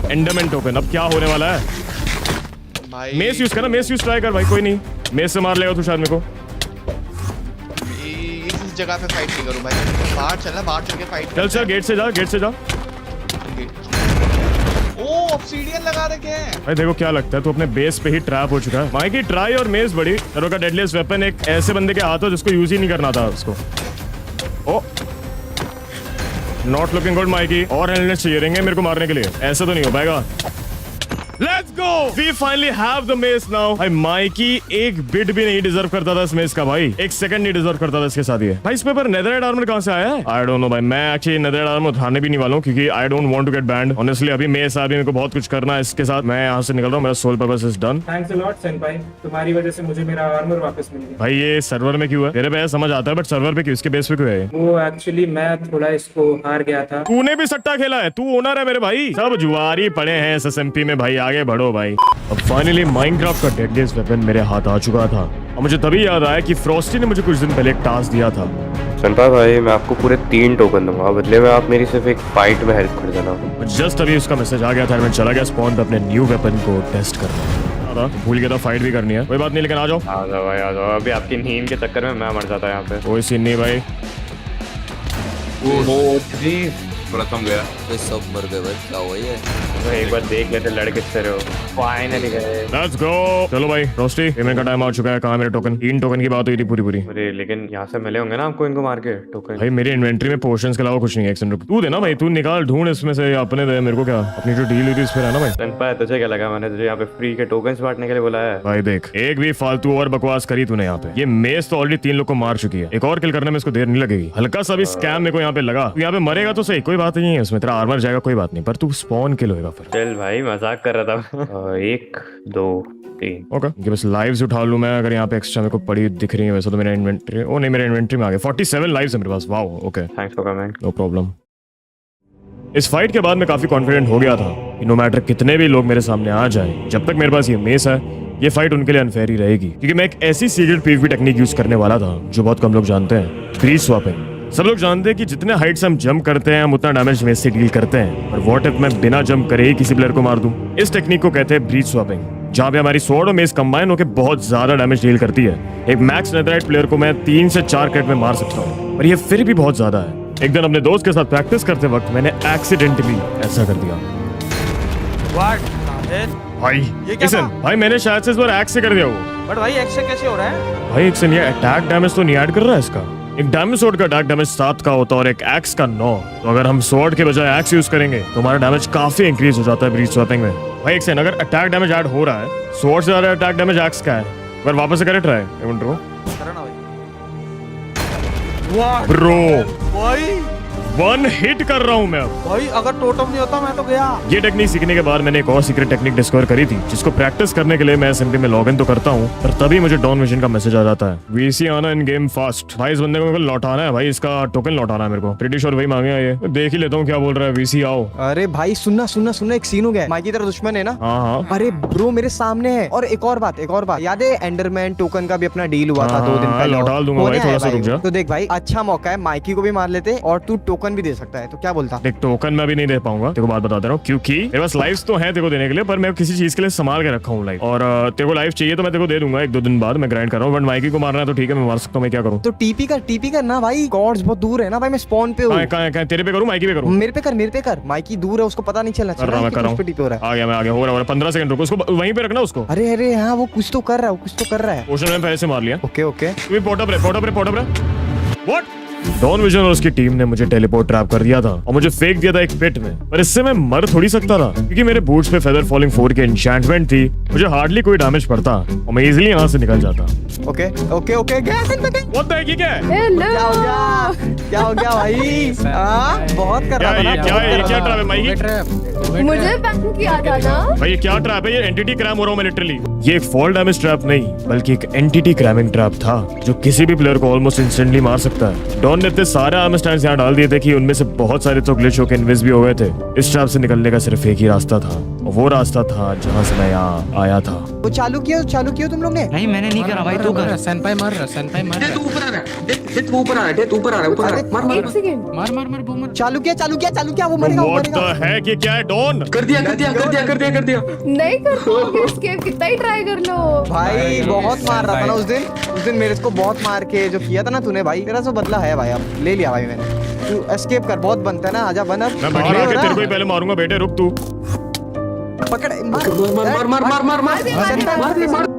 Speaker 1: Enderman token. अब क्या होने वाला है?
Speaker 3: भाई
Speaker 1: मेस यूज करना, मेस यूज ट्राई कर भाई, कोई नहीं मेस से मार लेगा तू शायद मेरे को।
Speaker 3: इस जगह पे फाइट नहीं करूं भाई, बाहर चलना, बाहर चल के फाइट।
Speaker 1: चल चल गेट से जा, गेट से जा।
Speaker 3: ओ ऑब्सीडियन लगा रखे हैं
Speaker 1: भाई देखो क्या लगता है, तू अपने बेस पे ही ट्रैप हो चुका है। माइकी ट्राई और मेस बड़ी सर्वर का डेडलीस्ट वेपन एक ऐसे बंदे के हाथ हो जिसको यूज ही नहीं करना था उसको। Oh not looking good Mikey, और हेलनेस चाहिए रहेंगे मेरे को मारने के लिए, ऐसे तो नहीं हो पाएगा। Let's go, we finally have the mess now. भाई माइकी एक बिट भी नहीं डिजर्व करता था इस मेस का भाई, एक सेकंड नहीं डिजर्व करता था इसके साथ ये। भाई इस पे पर नेदरराइट आर्मर कहां से आया है? आई डोंट नो भाई, मैं एक्चुअली नेदरराइट आर्मर उठाने भी नहीं वाला हूं क्योंकि I don't want to get banned honestly. अभी मेस आ भी मेरे को बहुत कुछ करना है इसके साथ, मैं यहां से निकल रहा हूं, मेरा sole purpose is done.
Speaker 6: Thanks a lot senpai, तुम्हारी वजह से मुझे मेरा आर्मर वापस मिल गया।
Speaker 1: भाई ये सर्वर में क्यों है? मेरे पे समझ आता है बट सर्वर पे क्यों, इसके बेस पे क्यों है?
Speaker 6: वो एक्चुअली मैं थोड़ा इसको हार गया था।
Speaker 1: तूने भी सट्टा खेला है, तू ओनर है मेरे भाई, सब जुआरी पड़े हैं एसएसएमपी में भाई, आगे बढ़ो भाई। अब फाइनली माइनक्राफ्ट का डेडलीस्ट वेपन मेरे हाथ आ चुका था और मुझे तभी याद आया कि फ्रॉस्टी ने मुझे कुछ दिन पहले एक टास्क दिया था।
Speaker 7: सनपाई भाई मैं आपको पूरे 3 टोकन दूंगा, बदले में आप मेरी सिर्फ एक फाइट में हेल्प कर देना।
Speaker 1: जस्ट अभी उसका मैसेज आ गया था, मैं चला गया स्पॉन पे अपने न्यू वेपन को टेस्ट करना। भूल गया था फाइट भी करनी है, कोई बात नहीं, लेकिन आ जाओ
Speaker 7: भाई आ जाओ, अभी आपकी नींद के चक्कर में मैं मर जाता यहाँ पे।
Speaker 1: कोई सीन नहीं भाई।
Speaker 8: प्रथम गया
Speaker 9: तो सब मर गए भाई, क्या हुआ ये?
Speaker 7: तो एक बार देख लेते लड़के से रहे हो। फाइनली गए।
Speaker 1: लेट्स गो, चलो भाई रोस्टी, पेमेंट का टाइम आ चुका है। कहाँ मेरे टोकन? 3 टोकन की बात हुई थी पूरी।
Speaker 7: अरे लेकिन यहाँ से मिले होंगे ना आपको इनको मार के टोकन।
Speaker 1: भाई मेरी इन्वेंटरी में पोर्शंस के अलावा कुछ नहीं है। 100 रुपये तू देना भाई, तू निकाल ढूंढ इसमें से, अपने दे मेरे को क्या, अपनी जो डील हुई थी इस पे रहना भाई।
Speaker 7: सनपाई तुझे क्या लगा मैंने तुझे यहाँ पे फ्री के टोकन बांटने के लिए बुलाया है?
Speaker 1: भाई देख, एक भी फालतू और बकवास करी तूने यहाँ पे। ये मेस तो ऑलरेडी 3 लोग को मार चुकी है, एक और किल करने में इसको देर नहीं लगेगी। हल्का सा भी स्कैम मेरे को यहाँ पे लगा, तू यहाँ पे मरेगा तो सही, कोई बात नहीं है उसमें, तेरा आर्मर जाएगा कोई बात नहीं, पर तू स्पॉन किल होएगा फिर।
Speaker 7: चल भाई मजाक कर रहा था। 1 2 3
Speaker 1: ओके, बस लाइव्स उठा लूं मैं, अगर यहाँ पे एक्स्ट्रा मेरे को पड़ी दिख रही है वैसे तो मेरा इन्वेंटरी, ओ नहीं मेरा इन्वेंटरी में आ गया 47 लाइव्स है मेरे पास। Wow okay,
Speaker 7: thanks for coming.
Speaker 1: No problem. इस फाइट के बाद मैं काफी कॉन्फिडेंट हो गया था कि नो मैटर कितने भी लोग मेरे सामने आ जाए, जब तक मेरे पास ये मेस है ये फाइट उनके लिए अनफेयर ही रहेगी, क्योंकि मैं एक ऐसी सीक्रेट पीवीपी टेक्निक यूज करने वाला था जो बहुत कम लोग जानते हैं, ब्रीच स्वैपिंग। सब लोग जानते हैं कि जितने हाइट से हम जंप करते हैं हम उतना डैमेज मेस से डील करते हैं, और व्हाट इफ मैं बिना जंप करे ही किसी प्लेयर को मार दूं? इस टेक्निक को कहते हैं ब्रीच स्वैपिंग, जहाँ पे हमारी स्वॉर्ड और मेस कंबाइन होकर बहुत ज्यादा डैमेज डील करती है। एक मैक्स नेदरराइट प्लेयर को मैं 3 से 4 क्रिट में मार सकता हूँ, पर ये फिर भी बहुत ज्यादा है। एक दिन अपने दोस्त के साथ प्रैक्टिस करते वक्त मैंने एक्सीडेंटली ऐसा कर दिया। भाई लिसन, भाई मैंने शायद से इस बार एक्स से कर दिया वो।
Speaker 10: बट भाई एक्स से कैसे हो रहा है?
Speaker 1: भाई एक से ये अटैक डैमेज तो नहीं ऐड कर रहा है इसका। एक डायमंड स्वॉर्ड का अटैक डैमेज 7 का होता है और एक एक्स का 9, तो अगर हम स्वॉर्ड के बजाय एक्स यूज करेंगे तो हमारा डैमेज काफी इंक्रीज हो जाता है ब्रीच स्वैपिंग में। भाई एक से अगर अटैक डैमेज ऐड हो रहा है, स्वॉर्ड से ज्यादा अटैक डैमेज एक्स का है, अगर वापस से करे ट्राई ब्रो। ब्रो
Speaker 10: भाई
Speaker 1: 1 हिट कर रहा हूँ मैं अब।
Speaker 10: भाई अगर टोटम नहीं होता मैं तो गया।
Speaker 1: ये टेक्निक सीखने के बाद मैंने एक और सीक्रेट टेक्निक डिस्कवर करी थी, जिसको प्रैक्टिस करने के लिए मैं एसएमपी में लॉगिन तो करता हूँ, पर तभी मुझे डॉन विजन का मैसेज आ जाता है, वीसी आना इन गेम फास्ट। भाई इस बंदे को मेरे को लौटाना है भाई, इसका टोकन लौटाना है मेरे को। प्रीटी श्योर वही मांगे ये, देख ही लेता हूँ क्या बोल रहा है। वीसी आओ।
Speaker 5: अरे भाई सुनना एक सीन हो गया है। माइकी तेरा दुश्मन है ना?
Speaker 1: हाँ।
Speaker 5: अरे ब्रो मेरे सामने है। और एक और बात याद है एंडरमैन टोकन का भी अपना डील हुआ था 2 दिन पहले?
Speaker 1: लौटा दूंगा भाई, थोड़ा सा रुक जा।
Speaker 5: तो देख भाई अच्छा मौका है, माइकी को भी मार लेते और तू टोकन भी दे सकता है, तो क्या बोलता?
Speaker 1: देख टोकन मैं भी नहीं दे पाऊंगा, तेरे को बात बता दे रहा हूँ, क्योंकि मेरे पास लाइव्स तो हैं तेरे को देने के लिए, पर मैं किसी चीज के लिए संभाल के रखा हूँ लाइव, और तेरे को लाइव चाहिए तो मैं तेरे को दे दूंगा 1-2 दिन बाद। मैं ग्राइंड कर रहा हूँ, बट माइकी को मारना है तो ठीक है मैं मार सकता हूँ, मैं क्या करूँ?
Speaker 5: तो टीपी कर ना भाई, गॉड्स बहुत दूर है ना भाई, मैं स्पॉन पे हूँ।
Speaker 1: कहाँ तेरे पे करूँ माइकी पे करूँ?
Speaker 5: मेरे पे कर। माइकी दूर है, उसको पता नहीं चलना चाहिए।
Speaker 1: आ गया मैं, आ गया, हो रहा है। 15 सेकंड रुको, उसको वहीं पे रखना उसको।
Speaker 5: अरे हाँ वो कुछ तो कर रहा है।
Speaker 1: पोशन में पहले से मार लिया।
Speaker 5: ओके
Speaker 1: तू भी पोटअप रे। व्हाट? डॉन विजन और उसकी टीम ने मुझे टेलीपोर्ट ट्रैप कर दिया था और मुझे फेंक दिया था एक पिट में, पर इससे मैं मर थोड़ी सकता था, क्योंकि मेरे बूट्स पे फेदर फॉलिंग 4 की एन्चेंटमेंट थी। मुझे हार्डली कोई डैमेज पड़ता और मैं इजीली यहाँ से निकल जाता।
Speaker 5: ओके
Speaker 1: What the heck, ये क्या है?
Speaker 5: क्या हो गया भाई? बहुत कर रहा था।
Speaker 1: क्या ट्रैप है भाई?
Speaker 11: मुझे बैन किया था ना
Speaker 1: भाई, ये क्या ट्रैप है? ये एंटिटी क्रैम हो रहा हूँ मैं लिटरली। ये एक फॉल डैमेज ट्रैप नहीं बल्कि एक एंटिटी क्रैमिंग ट्रैप था, जो किसी भी प्लेयर को ऑलमोस्ट इंस्टेंटली मार सकता है। डॉन ने इतने सारे आर्मर स्टैंड्स यहाँ डाल दिए थे कि उनमें से बहुत सारे तो ग्लिच होकर इनविज भी हो गए थे। इस ट्रैप से निकलने का सिर्फ एक ही रास्ता था, और वो रास्ता था जहाँ से मैं यहाँ आया था।
Speaker 5: वो चालू किया तुम लोग ने?
Speaker 4: नहीं मैंने नहीं करा भाई, तू कर।
Speaker 10: सेनपाई मार रहा
Speaker 11: एक सेकंड
Speaker 5: चालू किया वो मरेगा।
Speaker 1: What the heck, ये क्या है डॉन?
Speaker 11: नहीं कर पाओगे escape, कितना ही ट्राई कर लो
Speaker 5: भाई बहुत मार रहा था ना उस दिन मेरे को बहुत मार के जो किया था ना तूने भाई, तेरा तो बदला है भाई, अब ले लिया भाई मैंने। तू एस्केप कर, बहुत बनता है ना, आजा बन अब।
Speaker 1: मैं बाहर आके तेरे को ही पहले मारूंगा बेटे, रुक तू।
Speaker 5: पकड़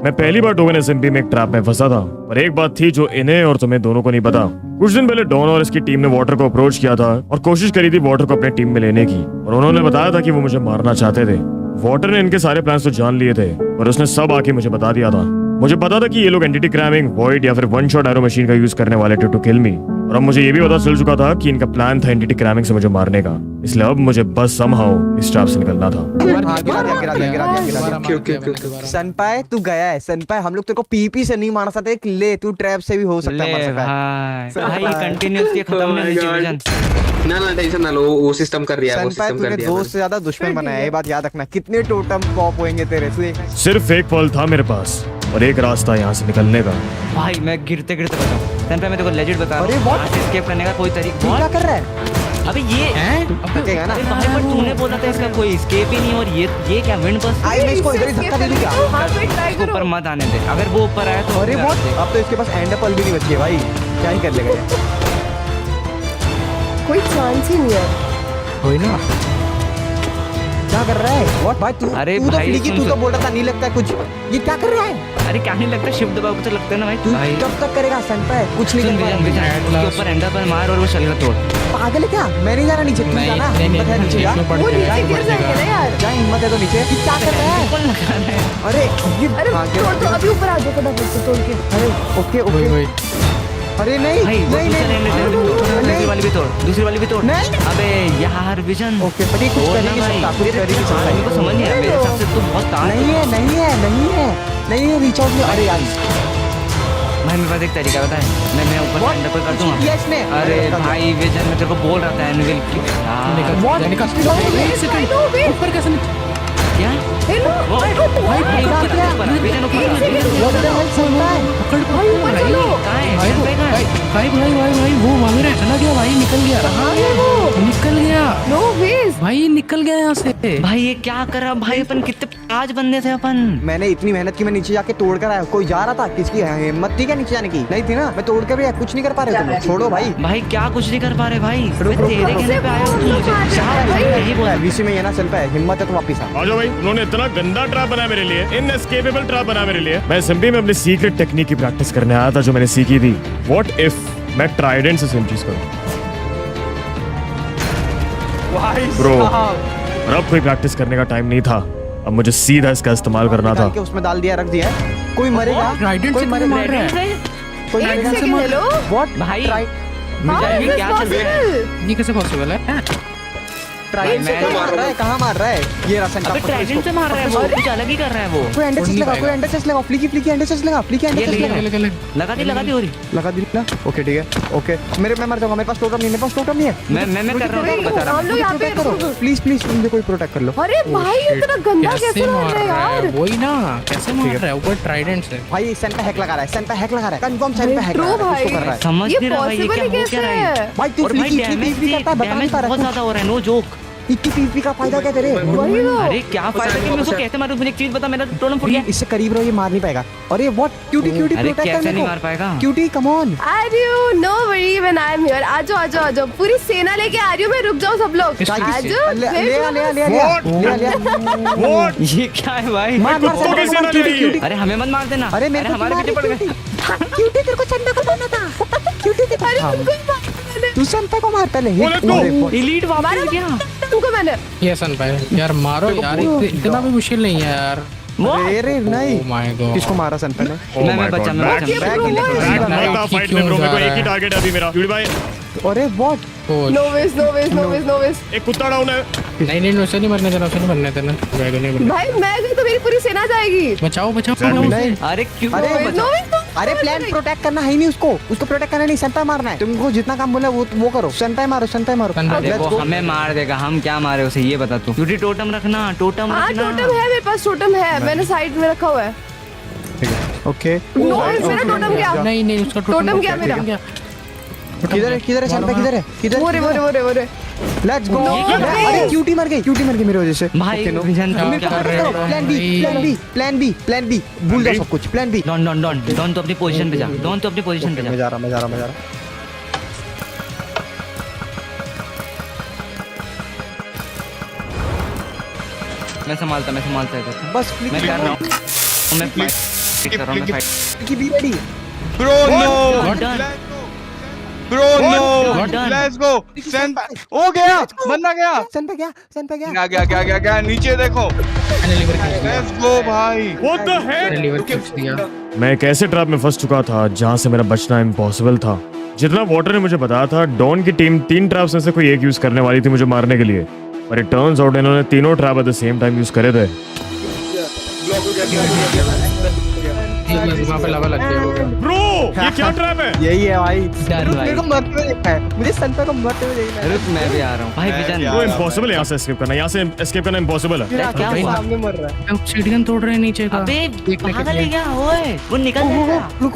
Speaker 1: मैं पहली बार टोकन एसएमपी में एक ट्रैप में फंसा था, पर एक बात थी जो इन्हें और तुम्हें दोनों को नहीं पता। कुछ दिन पहले डॉन और इसकी टीम ने वाटर को अप्रोच किया था और कोशिश करी थी वाटर को अपने टीम में लेने की, और उन्होंने बताया था कि वो मुझे मारना चाहते थे। वाटर ने इनके सारे प्लान्स तो जान लिए थे और उसने सब आके मुझे बता दिया था। मुझे पता था कि ये लोग एंटिटी क्रैमिंग, वॉइड या फिर वन शॉट एरो मशीन का यूज करने वाले थे टू किल मी। और अब मुझे ये भी पता चल चुका था कि इनका प्लान था एंटिटी क्रैमिंग से मुझे मारने का। इसलिए अब मुझे बस समहाउ इस ट्रैप से निकलना था।
Speaker 5: सनपाई तू गया है। सनपाई हम लोग तेरे को पीपी से नहीं मार सकते, ले तू ट्रैप से भी हो सकता है, मर सकता है।
Speaker 4: भाई कंटिन्यूअसली खत्म नहीं होनी चाहिए।
Speaker 10: ना टेंशन ना लो, वो सिस्टम कर दिया है, वो
Speaker 5: सनपाई
Speaker 10: सिस्टम कर
Speaker 5: तूने
Speaker 10: दिया है।
Speaker 5: दोस्त से ज्यादा दुश्मन बनाया है, ये बात याद रखना। कितने टोटम पॉप होंगे तेरे से।
Speaker 1: सिर्फ एक पल था मेरे पास और एक रास्ता यहाँ से निकलने का।
Speaker 4: भाई मैं गिरते गिरते बचाऊं। सनपाई मैं तेरे को लेजिट बता
Speaker 5: अरे
Speaker 4: रहा
Speaker 5: what?
Speaker 4: हूं, एस्केप करने का कोई तरीका।
Speaker 5: तू क्या कर रहा है?
Speaker 4: अबे ये
Speaker 5: थकेगा ना।
Speaker 4: अरे भाई पर तूने बोला था इसका कोई एस्केप ही नहीं, और ये क्या विंड बस
Speaker 5: आई मैं इसको इधर ही धक्का दे दूं क्या?
Speaker 11: हाँ पे ट्राई
Speaker 4: ऊपर
Speaker 11: करो।
Speaker 4: मत आने दे। अगर वो ऊपर आया तो
Speaker 5: अरे
Speaker 4: फिर
Speaker 5: व्हाट?
Speaker 4: आते।
Speaker 5: अब तो इसके पास एंड पल भी नहीं बच गया भाई, क्या ही कर लेगा ये?
Speaker 11: कोई चांस ही नहीं है।
Speaker 5: कोई ना। क्या कर रहा है? व्हाट भाई तू?
Speaker 4: अरे
Speaker 5: तू तो
Speaker 4: भाई,
Speaker 5: फ्लिकी,
Speaker 4: सुन
Speaker 5: तू तो
Speaker 4: सुन।
Speaker 5: बोल रहा था नहीं लगता है कुछ। ये क्या कर रहा है?
Speaker 4: अरे क्या नहीं लगता, शिफ्ट दबाव को तो लगता है ना भाई।
Speaker 5: तू
Speaker 4: भाई
Speaker 5: कब तक करेगा? सनपाई कुछ नहीं
Speaker 4: सुन
Speaker 5: कर
Speaker 4: विजन
Speaker 5: पाएगा।
Speaker 4: विजन उसके ऊपर एंडर पर मार और वो शलगा तोड़।
Speaker 5: पागल है क्या? मैं नहीं जाना नीचे, तू जाना। हिम्मत है नीचे जा।
Speaker 11: वो नीचे गिर जाएंगे ना यार।
Speaker 5: क्या हिम्मत है तो नीचे? ये क्या कर रहा है?
Speaker 4: कौन लगा रहा है?
Speaker 5: अरे ये
Speaker 11: अरे
Speaker 5: भाग
Speaker 11: तोड़
Speaker 5: गया।
Speaker 11: तो अभी ऊपर आ जाओ फटाफट से तोड़ के।
Speaker 5: अरे ओके ओके। अरे नहीं
Speaker 4: भाई वो
Speaker 5: नहीं
Speaker 4: दूसरे एंड से भी तोड़, दूसरी
Speaker 5: नहीं
Speaker 4: वाली भी तोड़, दूसरी वाली भी तोड़।
Speaker 5: नहीं।
Speaker 4: अबे यार विजन
Speaker 5: ओके पर ये कुछ
Speaker 4: तोड़
Speaker 5: कर
Speaker 4: ना
Speaker 5: नहीं
Speaker 4: भाई।
Speaker 5: सकता, कुछ कर ही नहीं सकता
Speaker 4: मेरे को समझ नहीं आया, मेरे हिसाब से तू बहुत तार
Speaker 5: नहीं है नहीं है नहीं है नहीं है रीच आउट नहीं। अरे यार
Speaker 4: भाई मेरे पास एक तरीका बता है, मैं ऊपर
Speaker 5: What?
Speaker 4: एंडर पर कर दूंगा।
Speaker 5: किया इसने?
Speaker 4: अरे भाई विजन मैं तेरे को बोल रहा था एनविल
Speaker 11: ऊपर कैसे?
Speaker 4: क्या
Speaker 11: हेलो
Speaker 4: भाई ऊपर विजन ऊपर
Speaker 5: What the hell चलता है?
Speaker 11: भाई ऊपर चलो।
Speaker 4: कहाँ है भाई कहाँ है?
Speaker 6: भाई वो वहां में चला गया भाई, निकल गया।
Speaker 11: कहाँ है वो?
Speaker 6: निकल गया
Speaker 11: नो वेज।
Speaker 6: भाई, निकल गया यहाँ से।
Speaker 4: भाई ये क्या कर रहा भाई, अपन कितने आज बंदे थे अपन।
Speaker 5: मैंने इतनी मेहनत की, मैं नीचे जाके तोड़ कर आया। कोई जा रहा था? किसकी हिम्मत थी क्या नीचे जाने की? नहीं थी ना। मैं तोड़ कर भी आया, कुछ नहीं कर पा रहे तुम लोग। छोड़ो भाई।
Speaker 4: भाई क्या कुछ नहीं कर पा रहे भाई, मैं
Speaker 5: रुक,
Speaker 4: तेरे
Speaker 5: रुक,
Speaker 4: कहने पे आया हूँ, तू मुझे चाह भाई यही बोल।
Speaker 5: वीसी में ये ना चल पाए, हिम्मत है तो वापिस आ।
Speaker 1: आ जाओ भाई। उन्होंने इतना गंदा ट्रैप बनाया मेरे लिए, इनएस्केपेबल ट्रैप बनाया मेरे लिए। मैं एसएमपी में अपनी सीक्रेट टेक्निक की प्रैक्टिस करने आया था जो मैंने सीखी थी। व्हाट इफ मैं ट्राइडेंट से सेम चीज करूं? ब्रो और अब कोई प्रैक्टिस करने का टाइम नहीं था, अब मुझे सीधा इसका इस्तेमाल करना था।
Speaker 5: निकाल के उसमें डाल दिया, रख दिया है। कोई मरेगा?
Speaker 6: ट्राइडेंट
Speaker 5: कोई
Speaker 6: से
Speaker 5: मरेगा?
Speaker 6: मार रहा है।
Speaker 5: कोई
Speaker 11: एक
Speaker 5: मरेगा?
Speaker 11: Second hello.
Speaker 5: What?
Speaker 4: भाई
Speaker 11: हाँ
Speaker 4: ये
Speaker 11: इज
Speaker 4: क्या चल रहा है?
Speaker 11: पॉसिबल।
Speaker 6: ये कैसे पॉसिबल है?
Speaker 5: ट्राइडेंट से
Speaker 4: मैं
Speaker 5: क्या
Speaker 4: तो
Speaker 5: मार रहा है? कहाँ मार रहा है? ये राशन
Speaker 4: अबे ट्राइडेंट से मार रहा है वो, कुछ अलग ही कर रहा है वो।
Speaker 5: कोई एंडर चेस्ट लगा, कोई एंडर चेस्ट लगा, फ्लिकी फ्लिकी एंडर चेस्ट लगा, फ्लिकी एंडर
Speaker 4: ये
Speaker 5: चेस्ट
Speaker 4: ले,
Speaker 5: लगा।
Speaker 4: लगा दी हो रही।
Speaker 5: लगा दी ना? ओके ठीक है, ओके। मैं मर जाऊंगा, मेरे पास टोटम नहीं, मेरे पास टोटम नहीं है।
Speaker 4: मैं कर रहा हूँ,
Speaker 11: वही,
Speaker 4: बता रहा
Speaker 11: हम लोग यहाँ पे
Speaker 5: प्रोटेक्ट करो प्लीज प्लीज, मुझे कोई प्रोटेक्ट कर लो।
Speaker 11: अरे भाई इतना गंदा कैसे मार रहा है यार?
Speaker 6: वही ना, कैसे मार रहा है ऊपर ट्राइडेंट से?
Speaker 5: भाई सन पे हैक लगा रहा है, सन पे हैक लगा रहा है, कंफर्म सन पे हैक
Speaker 11: ब्रो
Speaker 5: लगा रहा है,
Speaker 11: भाई
Speaker 5: उसको कर रहा है।
Speaker 4: समझ
Speaker 11: ये
Speaker 4: नहीं रहा भाई, ये
Speaker 11: पॉसिबल
Speaker 4: क्या
Speaker 11: ही
Speaker 4: हो क्या
Speaker 11: कैसे
Speaker 4: रहा है?
Speaker 5: भाई तू
Speaker 4: और भाई
Speaker 5: फ्लिकी
Speaker 4: डैमेज
Speaker 5: फ्लिकी करता है, बता नहीं पा
Speaker 4: बहुत
Speaker 5: रहा
Speaker 4: ज्यादा हो रहा है, नो जोक।
Speaker 5: इक्की पीपी का फायदा क्या तेरे?
Speaker 11: वही तो।
Speaker 4: अरे क्या फायदा कि मैं उसको कैसे मारूं? मुझे एक चीज बता, मेरा टोटम फुट गया।
Speaker 5: इससे करीब रहो, ये मार नहीं पाएगा। अरे व्हाट? क्यूटी क्यूटी
Speaker 4: अरे
Speaker 5: प्रोटेक्ट
Speaker 4: कैसे
Speaker 5: करने
Speaker 4: नहीं
Speaker 5: को।
Speaker 4: मार पाएगा?
Speaker 5: Cutie come on.
Speaker 11: आ रही हूँ, no worry when I am here. आ जाओ पूरी सेना लेके आ रही हूँ मैं, रुक जाओ सब लोग। आ जाओ
Speaker 5: ले
Speaker 1: व्हाट?
Speaker 4: ये क्या है भाई?
Speaker 5: मार मार
Speaker 1: कुत्तों की सेना ले रही है।
Speaker 4: अरे हमें मत मार देना।
Speaker 5: अरे मेरे को
Speaker 4: हमारे पीछे पड़ गए।
Speaker 5: क्यूटी तेरे को चंदा को मारना था। क्यूटी तेरे
Speaker 11: अरे
Speaker 5: को
Speaker 11: तुमको ही मारा मैंने।
Speaker 5: तू संपा को मार पहले।
Speaker 1: let's go।
Speaker 5: अरे,
Speaker 4: एलीट वापस गया।
Speaker 11: तुमको मैंने।
Speaker 6: ये सन भाई यार मारो यार, इतना भी मुश्किल नहीं है यार।
Speaker 5: अरे नहीं,
Speaker 6: Oh my God।
Speaker 5: किसको मारा संपा ने?
Speaker 1: Oh
Speaker 4: मैं
Speaker 1: my
Speaker 4: बचा
Speaker 1: God,
Speaker 4: मैं
Speaker 1: back-
Speaker 4: बचा
Speaker 1: back- back था fight में bro, मेरे को एक ही टारगेट है अभी मेरा। क्यूटी भाई
Speaker 5: अरे what?
Speaker 11: No ways no ways no ways no ways.
Speaker 1: एक कुत्ता डाउन है।
Speaker 6: नहीं उसे नहीं मरने देना, उसे नहीं मरने देना। जाएगा नहीं मरने।
Speaker 11: भाई मैं गई तो मेरी पूरी सेना जाएगी।
Speaker 6: बचाओ
Speaker 5: नहीं
Speaker 4: अरे क्यों
Speaker 5: अरे,
Speaker 11: नो वेज
Speaker 5: अरे प्लान प्रोटेक्ट करना है ही नहीं उसको प्रोटेक्ट करना नहीं, संपा मारना है। तुमको जितना काम बोला वो करो। संपा मारो, संपा मारो।
Speaker 4: देखो हमें मार देगा, हम क्या मारे उसे ये बता तू। क्यूटी टोटम रखना, टोटम
Speaker 11: हाँ
Speaker 4: रखना।
Speaker 11: टोटम है मेरे पास, टोटम है, मैंने साइड में रखा हुआ है।
Speaker 5: ओके
Speaker 11: नो वेज मेरा टोटम गया।
Speaker 6: नहीं उसका
Speaker 11: टोटम गया मेरा।
Speaker 5: किधर है संपा? किधर है? किधर?
Speaker 11: मोरे।
Speaker 5: Let's go.
Speaker 11: No way।
Speaker 5: अरे क्यूटी मर गई मेरी वजह से।
Speaker 4: भाई
Speaker 5: Okay, no।
Speaker 4: विजन तुम क्या कर रहे हो?
Speaker 5: प्लान बी भूल जा सब कुछ। Plan B.
Speaker 4: डॉन तो अपनी पोजीशन पे जा, डॉन तो अपनी पोजीशन पे
Speaker 5: मैं
Speaker 4: जा।
Speaker 5: जा रहा।
Speaker 4: मैं संभालता है।
Speaker 5: बस
Speaker 4: मैं कर रहा हूँ, मैं फाइट कर रहा हूँ, मैं फाइट।
Speaker 5: की be ready.
Speaker 3: Bro no.
Speaker 4: Done.
Speaker 3: Bro no let's go send हो गया बंदा गया
Speaker 5: सन पे गया
Speaker 3: गया नीचे देखो लेट्स गो भाई
Speaker 1: What the heck?
Speaker 6: लीवर खींच दिया।
Speaker 1: मैं एक ऐसे ट्रैप में फंस चुका था जहां से मेरा बचना इम्पॉसिबल था। जितना वॉटर ने मुझे बताया था, डॉन की टीम 3 ट्रैप्स में से कोई एक यूज करने वाली थी मुझे मारने के लिए, पर इट टर्न्स आउट इन्होंने तीनों trap at the same time use करे थे।
Speaker 6: वहाँ पे लावा लग गया।
Speaker 1: ब्रो ये क्या ट्रैप है?
Speaker 5: यही है भाई।
Speaker 4: डन भाई।
Speaker 5: मेरे को मरते हुए देखना है, मुझे संता को मरते हुए देखना है।
Speaker 4: रुक मैं भी आ रहा हूँ भाई विजन।
Speaker 1: वो इम्पॉसिबल है यहाँ से एस्केप करना, यहाँ से एस्केप करना इम्पॉसिबल है।
Speaker 4: क्या हुआ?
Speaker 5: सामने मर रहा है।
Speaker 6: ऑब्सीडियन तोड़ रहे हैं नीचे का।
Speaker 4: अबे पागल है क्या? ओए वो निकल जाएगा।
Speaker 5: रुक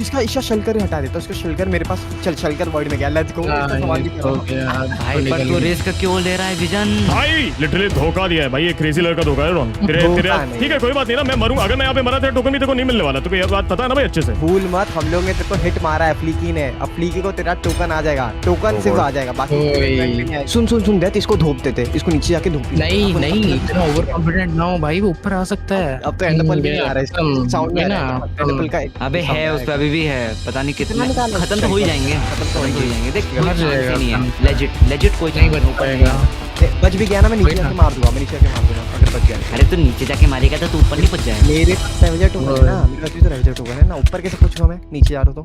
Speaker 5: इसका शलकर हटा देता, उसका शलकर मेरे पास। चल शलकर वर्ड में गया, लेट्स गो।
Speaker 4: भाई पर तू रिस्क क्यों ले रहा है विजन?
Speaker 1: भाई लिटरली धोखा दिया है भाई, ये क्रेजी लड़का धोखा है रॉन। तेरे
Speaker 5: नहीं।
Speaker 1: ठीक है कोई बात नहीं ना, मैं मरूंगा। अगर मैं यहाँ पे मरा तेरा टोकन भी तेरे को नहीं मिलने वाला, तो ये बात पता है ना भाई अच्छे से।
Speaker 5: भूल मत, हम लोग ने तेरे को हिट मारा है फ्लीकी ने। अब फ्लीकी को तेरा टोकन आ जाएगा, टोकन सिर्फ आ जाएगा, बाकी सुन देख, इसको धोप देते, इसको नीचे जाके धोप।
Speaker 6: नहीं इतना ओवर कॉन्फिडेंट ना हो भाई, वो ऊपर आ सकता है।
Speaker 5: अब तो एंडपल भी नहीं आ रहा है, साउंड में
Speaker 6: ना
Speaker 5: एंडपल का।
Speaker 4: अबे है उस पे अभी भी है, पता नहीं कितना खत्म तो हो ही जाएंगे, देख कोई
Speaker 6: मर
Speaker 4: chance ही
Speaker 6: जाएगा।
Speaker 4: नहीं है। लेजिट कोई
Speaker 6: नहीं
Speaker 4: chance
Speaker 6: बच पाएगा।
Speaker 5: बच भी गया ना, मैं नीचे जाके मार दूंगा, अगर बच गया।
Speaker 4: अरे तू नीचे जाके मारेगा तो तू ऊपर नहीं पहुंच जाएगा।
Speaker 5: मेरे पास रेवेजर टोकन है ना, मेरे पास भी तो रेवेजर टोकन है ना। ऊपर कैसे पहुंचूंगा मैं? नीचे जा रहा हूं तो।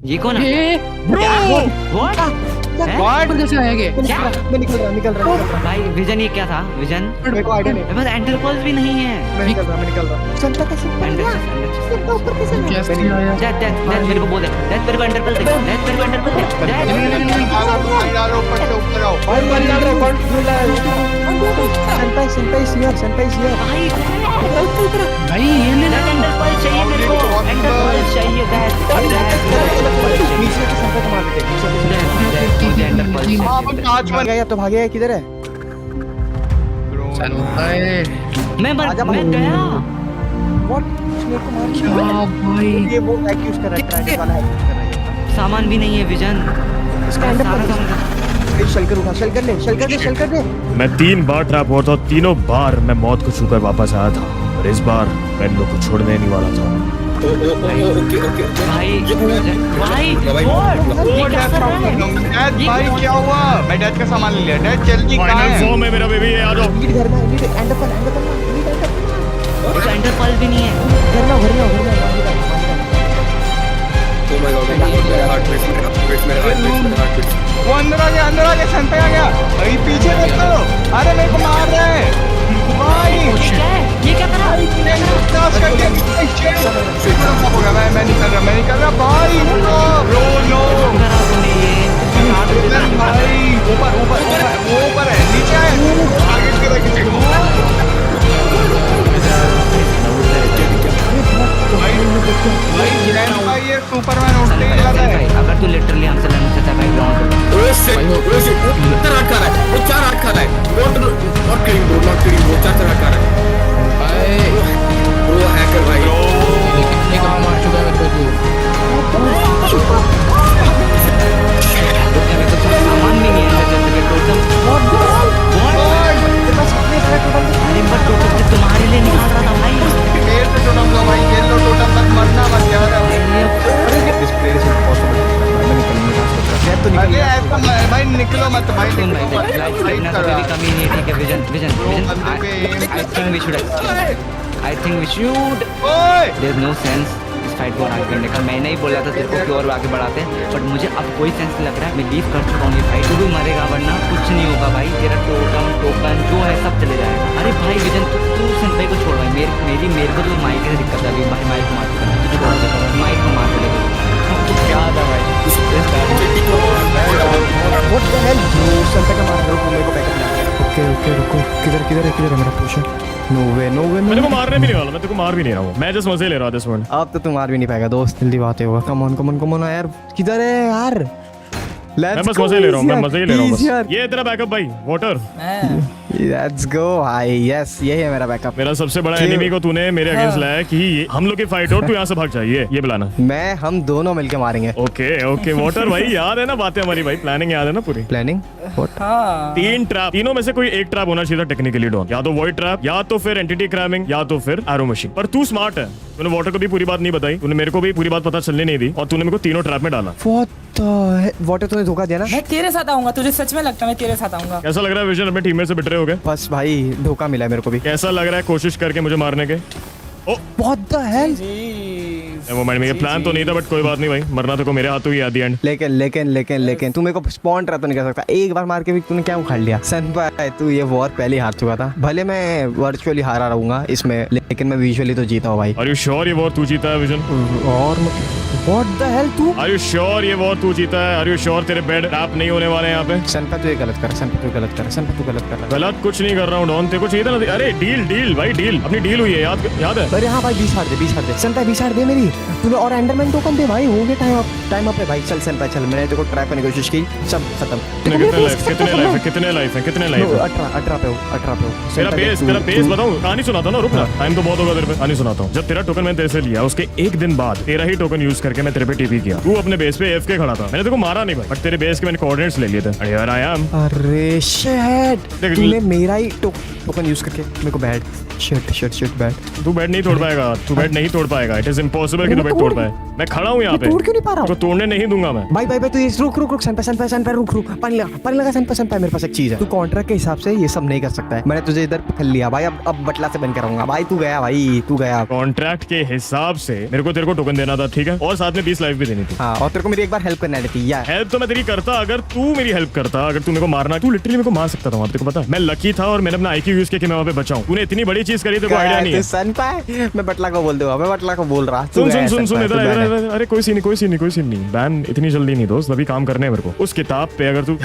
Speaker 4: ये कौन है?
Speaker 1: Bro
Speaker 4: what?
Speaker 6: ऊपर कैसे आएंगे?
Speaker 5: मैं निकल रहा।
Speaker 4: भाई विजन ये क्या था? विजन
Speaker 5: मेरे को आइडिया नहीं,
Speaker 4: मेरे पास एंटर पल्स भी नहीं है।
Speaker 5: मैं निकल रहा। संता कैसे ऊपर गया? संता ऊपर कैसे गया?
Speaker 6: कैसे आया?
Speaker 4: दैट मेरे को बोल दे। दैट मेरे को एंटर पल्स दे। दैट मेरे को एंटर पल्स दे।
Speaker 3: ऊपर से ऊपर आओ
Speaker 5: भाई बन जा रहा है, कौन बोला है? संता इस हियर।
Speaker 4: भाई
Speaker 6: भाई ये ले
Speaker 4: दैट एंटर पल्स चाहिए मेरे को। एंटर पल्स चाहिए।
Speaker 5: नीचे के संता को मार देते।
Speaker 4: मुझे एंटर पल्स।
Speaker 3: आज
Speaker 5: भाग गया, अब तो भाग गया, किधर है?
Speaker 4: मैं गया।
Speaker 5: व्हाट? उसने को मार
Speaker 6: क्या
Speaker 5: दिया।
Speaker 6: भाई?
Speaker 5: ये वो हैक यूज कर रहा है, ट्रैक वाला हैक यूज कर रहा है।
Speaker 4: सामान भी नहीं है विजन।
Speaker 5: इसका अंदर शलकर दे।
Speaker 1: मैं 3 बार ट्रैप हुआ था, तीनों बार मैं मौत को छूकर वापस आया था, और इस बार मैं इन लोग को छोड़ने नहीं वाला था।
Speaker 4: भाई
Speaker 3: भाई क्या हुआ? मैं डेथ का सामान ले लिया। डेथ जल्दी कहाँ
Speaker 1: फाइनल
Speaker 3: है?
Speaker 1: फॉर्म है मेरा बेबी, आ जाओ।
Speaker 5: घर में एंडरपल
Speaker 4: एंटर पल्स भी नहीं है।
Speaker 5: घर में
Speaker 3: वो अंदर आ गया संता आ गया। भाई पीछे देखो, अरे मेरे को मार रहा है भाई।
Speaker 4: ये क्या करा?
Speaker 3: मैं निकल रहा भाई। नो
Speaker 4: करा तूने ये?
Speaker 3: भाई ऊपर है, नीचे है। भाई ये सुपरमैन उठते ही जा रहा है।
Speaker 4: अगर तू लिटरली हमसे लड़ना चाहता है भाई ग्राउंड
Speaker 6: कितने का मार चुका है मेरे को तू?
Speaker 4: सामान भी नहीं है टोटल। अरे बट टोटल तुम्हारे लिए निकाल रहा था भाई।
Speaker 3: मेरे से टोटम दो भाई, ये लो टोटम तक मरना मत यार। अरे ऐसा भाई निकलो मत भाई,
Speaker 4: सुन
Speaker 3: निकलो
Speaker 4: भाई
Speaker 3: मत।
Speaker 4: लाइफ करना तो कोई कमी नहीं है, ठीक है vision I think we should
Speaker 3: ओए
Speaker 4: देयर इज नो सेंस इस फाइट को आगे बढ़ने का। मैंने ही बोला था तेरे को कि और आगे बढ़ाते, बट मुझे अब कोई सेंस नहीं लग रहा है। मैं लीव कर चुका हूँ ये फाइट। तू भी मरेगा वरना कुछ नहीं होगा भाई। तेरा टोकन जो है सब चले जाएगा। अरे भाई विजन तू संपई को छोड़ भाई। मेरे को तो माइक से दिक्कत है अभी भाई। माइक मार माइक को मार दे क्या था भाई?
Speaker 5: What the hell? जो संता का मार रहा हूँ, मेरे को बैकअप मिला। ओके रुको, किधर है मेरा पोशन? नो वे
Speaker 1: मैंने को मारने भी नहीं वाला, मैं तेरे को मार भी नहीं रहा हूँ। मैं जस्ट मजे ले रहा था इस वक्त।
Speaker 5: अब तो तुम मार भी नहीं पाएगा दोस्त, जल्दी बात होगा। कम ऑन यार, किधर है यार?
Speaker 1: मैं बस मजे ले रहा हूँ, मैं मजे ही ले रहा हूँ बस। ये तेरा बैकअप भाई, वाटर।
Speaker 5: लेट्स गो भाई, यस यही है मेरा बैकअप।
Speaker 1: मेरा सबसे बड़ा एनिमी को तूने मेरे अगेंस्ट लाया कि हम लोग की फाइट हो, तू यहाँ से भाग जाइए, ये बुलाना।
Speaker 5: मैं हम दोनों मिलके मारेंगे।
Speaker 1: ओके ओके वाटर भाई, याद है ना बातें हमारी भाई, प्लानिंग याद है ना पूरी।
Speaker 5: प्लानिंग
Speaker 1: तीन ट्रैप, तीनों में से कोई एक ट्रैप होना चाहिए था टेक्निकली डॉन, या तो वॉइड ट्रैप, या तो फिर एंटिटी क्रैमिंग, या तो फिर एरो मशीन। पर तू स्मार्ट है, तूने वाटर को भी पूरी बात नहीं बताई, तूने मेरे को भी पूरी बात पता चलने नहीं दी, और तूने मेरे को तीनों ट्रैप में डाला।
Speaker 5: वाटर तूने धोखा दिया ना।
Speaker 6: मैं तेरे साथ आऊंगा, तुझे सच में लगता है मैं तेरे साथ आऊंगा?
Speaker 1: कैसा लग रहा है विजन, अपने टीममेट से बिटरे हो गए?
Speaker 5: बस भाई धोखा मिला है मेरे को भी।
Speaker 1: कैसा लग रहा है कोशिश करके मुझे मारने के?
Speaker 5: What the hell?
Speaker 1: वो माइंड में ये प्लान तो नहीं था, बट कोई बात नहीं भाई, मरना तो को मेरे हाथों ही एट द एंड।
Speaker 5: लेकिन तू मेरे को स्पॉन ट्रैप तो नहीं कर सकता, एक बार मार के भी तूने क्या उखाड़ लिया। सनपाई तू ये वॉर पहले ही हार चुका था, भले मैं वर्चुअली हारा रहूंगा इसमें, लेकिन मैं विजुअली तो जीता हूँ भाई।
Speaker 1: आर यू श्योर ये वॉर तू जीता है विजन?
Speaker 5: और What the hell तू?
Speaker 1: आर यू श्योर ये वॉर तू जीता है? आर यू श्योर तेरे बेड ट्रैप नहीं होने वाले यहाँ पे?
Speaker 5: सनपा तू ये गलत कर, सनपा तू गलत कर रहा है।
Speaker 1: गलत कुछ नहीं कर रहा हूँ डॉन, तेरे को चाहिए था ना। अरे डील भाई, डील अपनी डील हुई है, याद है?
Speaker 5: अरे हाँ भाई 20 हार दे सनपा, 20 हार दे मेरी तूने, और एंडरमैन टोकन दे भाई, हो गया टाइम अप है भाई। चल सनपा चल, मैंने तेरे को ट्रैप करने की कोशिश की, सब खत्म।
Speaker 1: कितने लाइफ है?
Speaker 5: 18 पे हो।
Speaker 1: तेरा बेस बताऊं? कहानी सुनाता हूँ ना, रुक ना, टाइम तो बहुत होगा तेरे पे, कहानी सुनाता हूँ। जब तेरा टोकन मैंने तेरे से लिया, उसके एक दिन बाद तेरा ही टोकन यूज करके मैं तेरे पे टीपी किया, तू अपने बेस पे एफके खड़ा था, मैंने तेरे को मारा नहीं भाई, बट तेरे बेस के मैंने कोऑर्डिनेट्स ले लिए थे। And here I am।
Speaker 5: अरे शिट, तूने मेरा ही टोकन यूज करके मेरे को बैड शिट बैड।
Speaker 1: तू बेड नहीं तोड़ पाएगा, तू बेड नहीं तोड़ पाएगा, इट इज इम्पॉसिबल कि तू बेड तोड़ पाए। मैं खड़ा हूँ यहाँ पे,
Speaker 5: तोड़ क्यों नहीं पा रहा?
Speaker 1: तो तोड़ने नहीं दूंगा मैं।
Speaker 5: भाई तू ये रुक सनपा रुक, पानी लगा सनपा, मेरे पास एक चीज है, तू कॉन्ट्रैक्ट के हिसाब से ये सब नहीं कर सकता है, मैंने तुझे इधर पकड़ लिया भाई, अब बटला से बन कर रहूंगा भाई। तू गया
Speaker 1: कॉन्ट्रैक्ट के हिसाब से मेरे को तेरे को टोकन देना था, ठीक है, और साथ में 20 लाइफ भी देनी थी।
Speaker 5: हाँ, और तेरे को मेरी एक बार हेल्प करना थी यार।
Speaker 1: हेल्प तो मैं तेरी करता, अगर तू मेरी हेल्प करता, अगर तू मेरे को मारना, तू लिटरली मेरे को मार सकता था वहाँ, तेरे को पता है? मैं लकी था और मैंने अपना आईक्यू यूज किया कि मैं वहाँ पे बचाऊं। तूने इतनी बड़ी चीज करी, तेरे को आइडिया नहीं है।
Speaker 5: सनपा मैं बटला को बोल दूंगा, मैं बटला को बोल रहा।
Speaker 1: सुन इधर, अरे कोई सीन नहीं, बैन इतनी जल्दी नहीं दोस्त, अभी काम करने हैं मेरे को। उस किताब पे अगर तू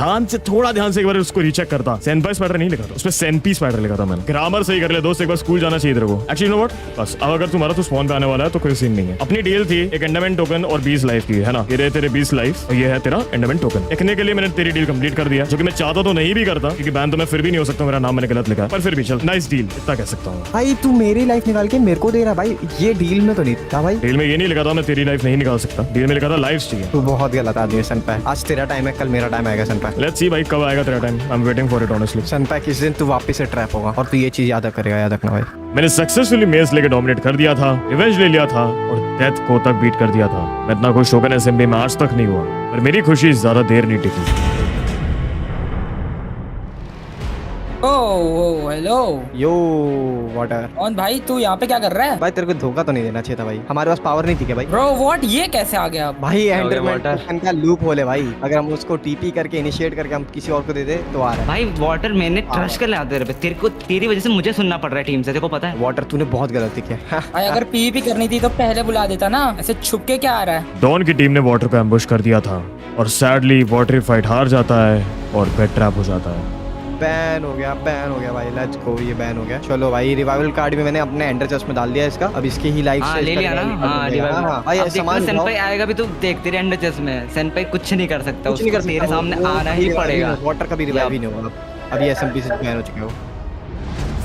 Speaker 1: थोड़ा ध्यान से एक बार उसको रीचेक करता, सेनपाई स्पाइडर नहीं लिखा था उसमें, सेनपी स्पाइडर लिखा था मैंने। ग्रामर सही कर ले दोस्त, एक बार स्कूल जाना चाहिए तेरे को। एक्चुअली नो व्हाट, बस अब अगर तुम्हारा तो स्पॉन पे आने वाला है तो कोई सीन नहीं है। अपनी डील थी एक एंडरमैन टोकन और 20 लाइफ की, है ना? ये रहे तेरे 20 लाइफ और ये है तेरा एंडरमैन टोकन। लिखने के लिए मैंने तेरी डील कंप्लीट कर दिया, जो कि मैं चाहता तो नहीं भी करता, क्योंकि बैन तो मैं फिर भी नहीं हो सकता, मेरा नाम मैंने गलत लिखा, पर फिर भी चल नाइस डील, इतना कह सकता हूँ।
Speaker 5: भाई तू मेरी लाइफ निकाल के मेरे को दे रहा भाई, ये डील में तो नहीं था भाई।
Speaker 1: डील में ये नहीं लिखा था मैं तेरी लाइफ नहीं निकाल सकता, डील में लिखा था लाइफ चाहिए।
Speaker 5: तू बहुत गलत आदमी है सनपा, आज तेरा टाइम है, कल मेरा टाइम आएगा सनपा।
Speaker 1: लेट्स सी भाई कब आएगा तेरा time, I am waiting for it honestly.
Speaker 5: सनपा किस दिन तू वापस से ट्रैप होगा, और तू ये चीज याद रखना भाई।
Speaker 1: मैंने सक्सेसफुली मेज लेके डोमिनेट कर दिया था, रिवेंज ले लिया था और डेथ को तक बीट कर दिया था। मैं इतना खुश शोगन एसएमबी में आज तक नहीं हुआ, पर मेरी खुशी ज्यादा देर नहीं टिकी।
Speaker 6: ओह हेलो
Speaker 5: यो वाटर,
Speaker 6: कौन भाई तू यहाँ पे क्या कर रहा है?
Speaker 5: भाई तेरे को धोखा तो नहीं देना चाहिए था भाई, हमारे पास पावर नहीं थी क्या भाई?
Speaker 6: ब्रो व्हाट, ये कैसे आ गया?
Speaker 5: भाई एंडरमैन टोकन का लूप होल है भाई, अगर हम उसको टीपी करके इनिशिएट करके हम किसी और को दे दे तो आ रहा है
Speaker 4: भाई। वाटर मैंने ट्रस्ट कर लिया तेरे पे, तेरे को तेरी वजह से मुझे सुनना पड़ रहा है टीम से, देखो पता है?
Speaker 5: वाटर तूने बहुत गलती किया।
Speaker 6: भाई अगर पीवीपी करनी थी तो पहले बुला देता ना, ऐसे छुप के क्या आ रहा है?
Speaker 1: डॉन की टीम ने वाटर को एम्बुश कर दिया था और सैडली वाटर फाइट हार जाता है और बेड ट्रैप हो जाता है।
Speaker 5: बैन हो गया भाई, लेट्स गो, ये बैन हो गया। चलो भाई रिवाइवल कार्ड भी मैंने अपने एंडर चेस्ट में डाल दिया इसका, अब इसकी ही लाइफ
Speaker 4: हाँ ले लिया ना। हाँ रिवाइवल
Speaker 5: भाई,
Speaker 4: अब
Speaker 5: सामान
Speaker 4: देखो सेनपाई आएगा भी तो देख तेरे एंडर चेस्ट में, सेनपाई कुछ नहीं कर सकता, उसको तेरे सामने आना ही पड़ेगा।
Speaker 5: वाटर का भी रिवाइव ही नहीं होगा, अभी एसएमपी से बैन हो चुके हो।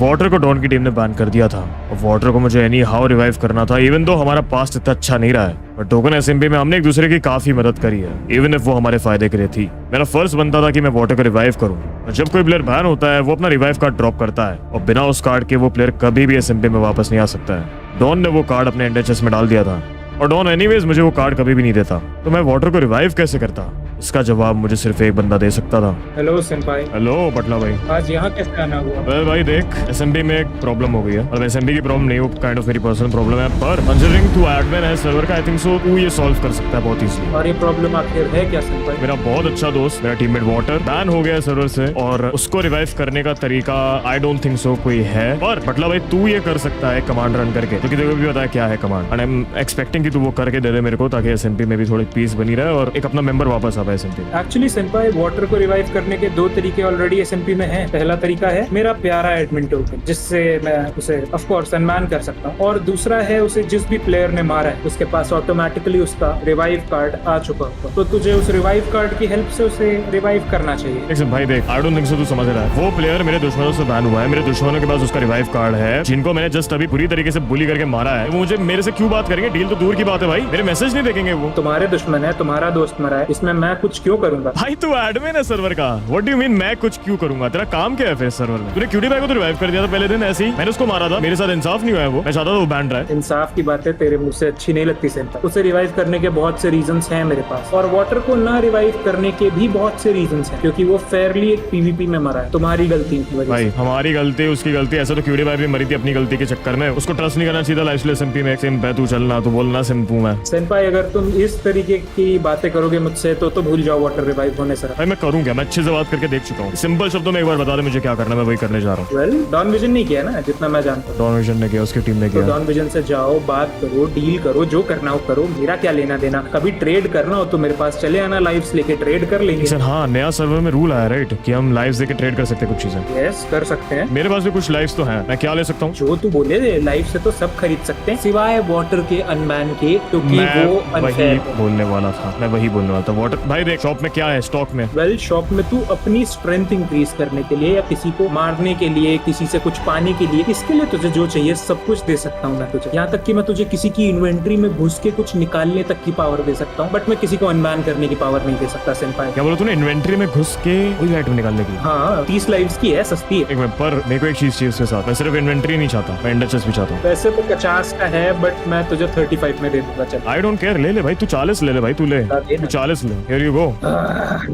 Speaker 1: वाटर को डॉन की टीम ने बैन कर दिया था और वाटर को मुझे एनी हाउ रिवाइव करना था, इवन दो हमारा पास्ट इतना अच्छा नहीं रहा है, पर टोकन एसएमपी में हमने एक दूसरे की काफी मदद करी है, इवन इफ वो हमारे फायदे के लिए थी। मेरा फर्स्ट बनता था कि मैं वाटर को रिवाइव करूं, और जब कोई प्लेयर बैन होता है वो अपना रिवाइव कार्ड ड्रॉप करता है और बिना उस कार्ड के वो प्लेयर कभी भी एसएमपी में वापस नहीं आ सकता है। डॉन ने वो कार्ड अपने एंडर चेस्ट में डाल दिया था और डॉन एनीवेज मुझे वो कार्ड कभी भी नहीं देता, तो मैं वाटर को रिवाइव कैसे करता? इसका जवाब मुझे सिर्फ एक बंदा दे सकता था।
Speaker 6: हेलो सेनपाई।
Speaker 1: हेलो बटला भाई।
Speaker 6: आज यहाँ कैसे आना हुआ?
Speaker 1: वेल भाई देख, एसएमबी में एक प्रॉब्लम हो गई है, और एसएमबी की प्रॉब्लम नहीं, वो काइंड ऑफ मेरी पर्सनल प्रॉब्लम है, पर कंसीडरिंग तू एडमिन है सर्वर का, आई थिंक सो तू ये सॉल्व कर सकता है बहुत इजीली।
Speaker 6: और ये प्रॉब्लम आखिर है क्या सेनपाई?
Speaker 1: मेरा बहुत अच्छा दोस्त, मेरा टीममेट वाटर बैन हो गया सर्वर से, और उसको रिवाइव करने का तरीका आई डोंट थिंक सो कोई है, पर बटला भाई तू ये कर सकता है कमांड रन करके, क्योंकि तेरे को भी पता है क्या है command, and I am expecting कि तू वो करके दे दे मेरे को, ताकि एसएमपी में भी थोड़ी पीस बनी रहे और एक अपना मेंबर वापस आ है SMP में?
Speaker 6: एक्चुअली सेंपाई वाटर को रिवाइव करने के 2 तरीके ऑलरेडी SMP में हैं। पहला तरीका है मेरा प्यारा एडमिन टोकन, जिससे मैं उसे ऑफ कोर्स अनमैन कर सकता हूँ, और दूसरा है उसे जिस भी प्लेयर ने मारा है उसके पास ऑटोमेटिकली उसका रिवाइव कार्ड आ चुका होगा, तो तुझे उस रिवाइव कार्ड की हेल्प से उसे रिवाइव करना चाहिए।
Speaker 1: देख भाई देख, आई डोंट थिंक सो तू समझ रहा है। वो प्लेयर मेरे दुश्मनों से बैन हुआ है, मेरे दुश्मनों के पास उसका रिवाइव कार्ड है, जिनको मैंने जस्ट अभी पूरी तरीके से बुली करके मारा है। वो मुझे मेरे से क्यों बात करेंगे? डील तो दूर की बात है भाई, मेरे मैसेज नहीं देखेंगे वो।
Speaker 6: तुम्हारे दुश्मन है, तुम्हारा दोस्त मरा है, इसमें मैं कुछ क्यों करूंगा?
Speaker 1: भाई तू एडमिन है सर्वर का, व्हाट डू यू मीन मैं कुछ क्यों करूंगा? तेरा काम क्या है फिर सर्वर में? तूने क्यूटी भाई को तो रिवाइव कर दिया था पहले दिन ऐसे ही, मैंने उसको मारा था, मेरे साथ इंसाफ नहीं हुआ है वो, मैं चाहता था वो बैन रहा है।
Speaker 6: इंसाफ की बातें तेरे मुंह से अच्छी नहीं लगती सेंपाई। उसे रिवाइव करने के बहुत से रीजंस हैं मेरे पास, और वाटर को ना रिवाइव करने के भी बहुत से रीजंस हैं, क्योंकि वो फेयरली एक PvP में मरा है, तुम्हारी गलती की वजह
Speaker 1: भाई
Speaker 6: से।
Speaker 1: हमारी गलती उसकी गलती, ऐसा तो क्यूटी भाई भी मरी थी अपनी गलती के चक्कर में, उसको ट्रस्ट नहीं करना चाहिए था। लाइफ SMP में सिंप है, तू चलना तो बोलना सिंपू मैं।
Speaker 6: सेंपाई अगर तुम इस तरीके की बातें करोगे मुझसे तो भूल जाओ वाटर रिवाइव होने से।
Speaker 1: भाई मैं करूँ क्या? मैं अच्छे से बात करके देख चुका हूँ, सिंपल शब्दों में एक बार बता दे मुझे क्या करना, मैं वही करने जा रहा हूँ।
Speaker 6: वेल डॉन विजन नहीं किया ना, जितना मैं जानता हूँ।
Speaker 1: डॉन विजन ने किया, उसकी टीम ने
Speaker 6: तो
Speaker 1: किया।
Speaker 6: डॉन विजन से जाओ, बात करो, डील करो, जो करना हो करो, मेरा क्या लेना देना। कभी ट्रेड करना हो तो मेरे पास चले आना, लाइव्स लेके ट्रेड कर लेंगे।
Speaker 1: सर हाँ, नया सर्वर में रूल आया राइट कि हम लाइव्स देके ट्रेड कर सकते हैं कुछ चीजें।
Speaker 6: यस कर सकते हैं।
Speaker 1: मेरे पास भी कुछ लाइव्स तो हैं, मैं क्या ले सकता हूँ?
Speaker 6: जो तू बोले लाइव से तो सब खरीद सकते हैं सिवाय वाटर के अनमैन के, क्योंकि
Speaker 1: मैं
Speaker 6: वो
Speaker 1: वही
Speaker 6: अनफेयर है।
Speaker 1: बोलने वाला था, मैं वही बोलने वाला था। वाटर भाई देख, शॉप में क्या है स्टॉक में?
Speaker 6: वेल शॉप में तू अपनी स्ट्रेंथ इंक्रीज करने के लिए, या किसी को मारने के लिए, किसी से कुछ पाने के लिए, इसके लिए तुझे जो चाहिए सब कुछ दे सकता हूँ मैं तुझे। यहाँ तक कि मैं तुझे किसी की इन्वेंट्री में घुस के कुछ निकालने तक की पावर दे सकता हूँ, बट मैं किसी को अनबैन करने की पावर नहीं दे सकता सेंपाई।
Speaker 1: क्या बोला तूने? इन्वेंट्री में घुस के कोई आइटम निकालने की?
Speaker 6: हाँ 30 लाइव्स की है, सस्ती है।
Speaker 1: एक मिनट, पर मेरे को एक चीज चाहिए उसके साथ, मैं सिर्फ इन्वेंट्री नहीं चाहता, मैं एंडर चेस्ट भी चाहता हूँ।
Speaker 6: वैसे तो 50 का है, बट मैं तुझे 35 में दे दूंगा। चल
Speaker 1: आई डोंट केयर, ले ले भाई, तू 40 ले ले भाई, तू ले, तू 40 ले, here you go.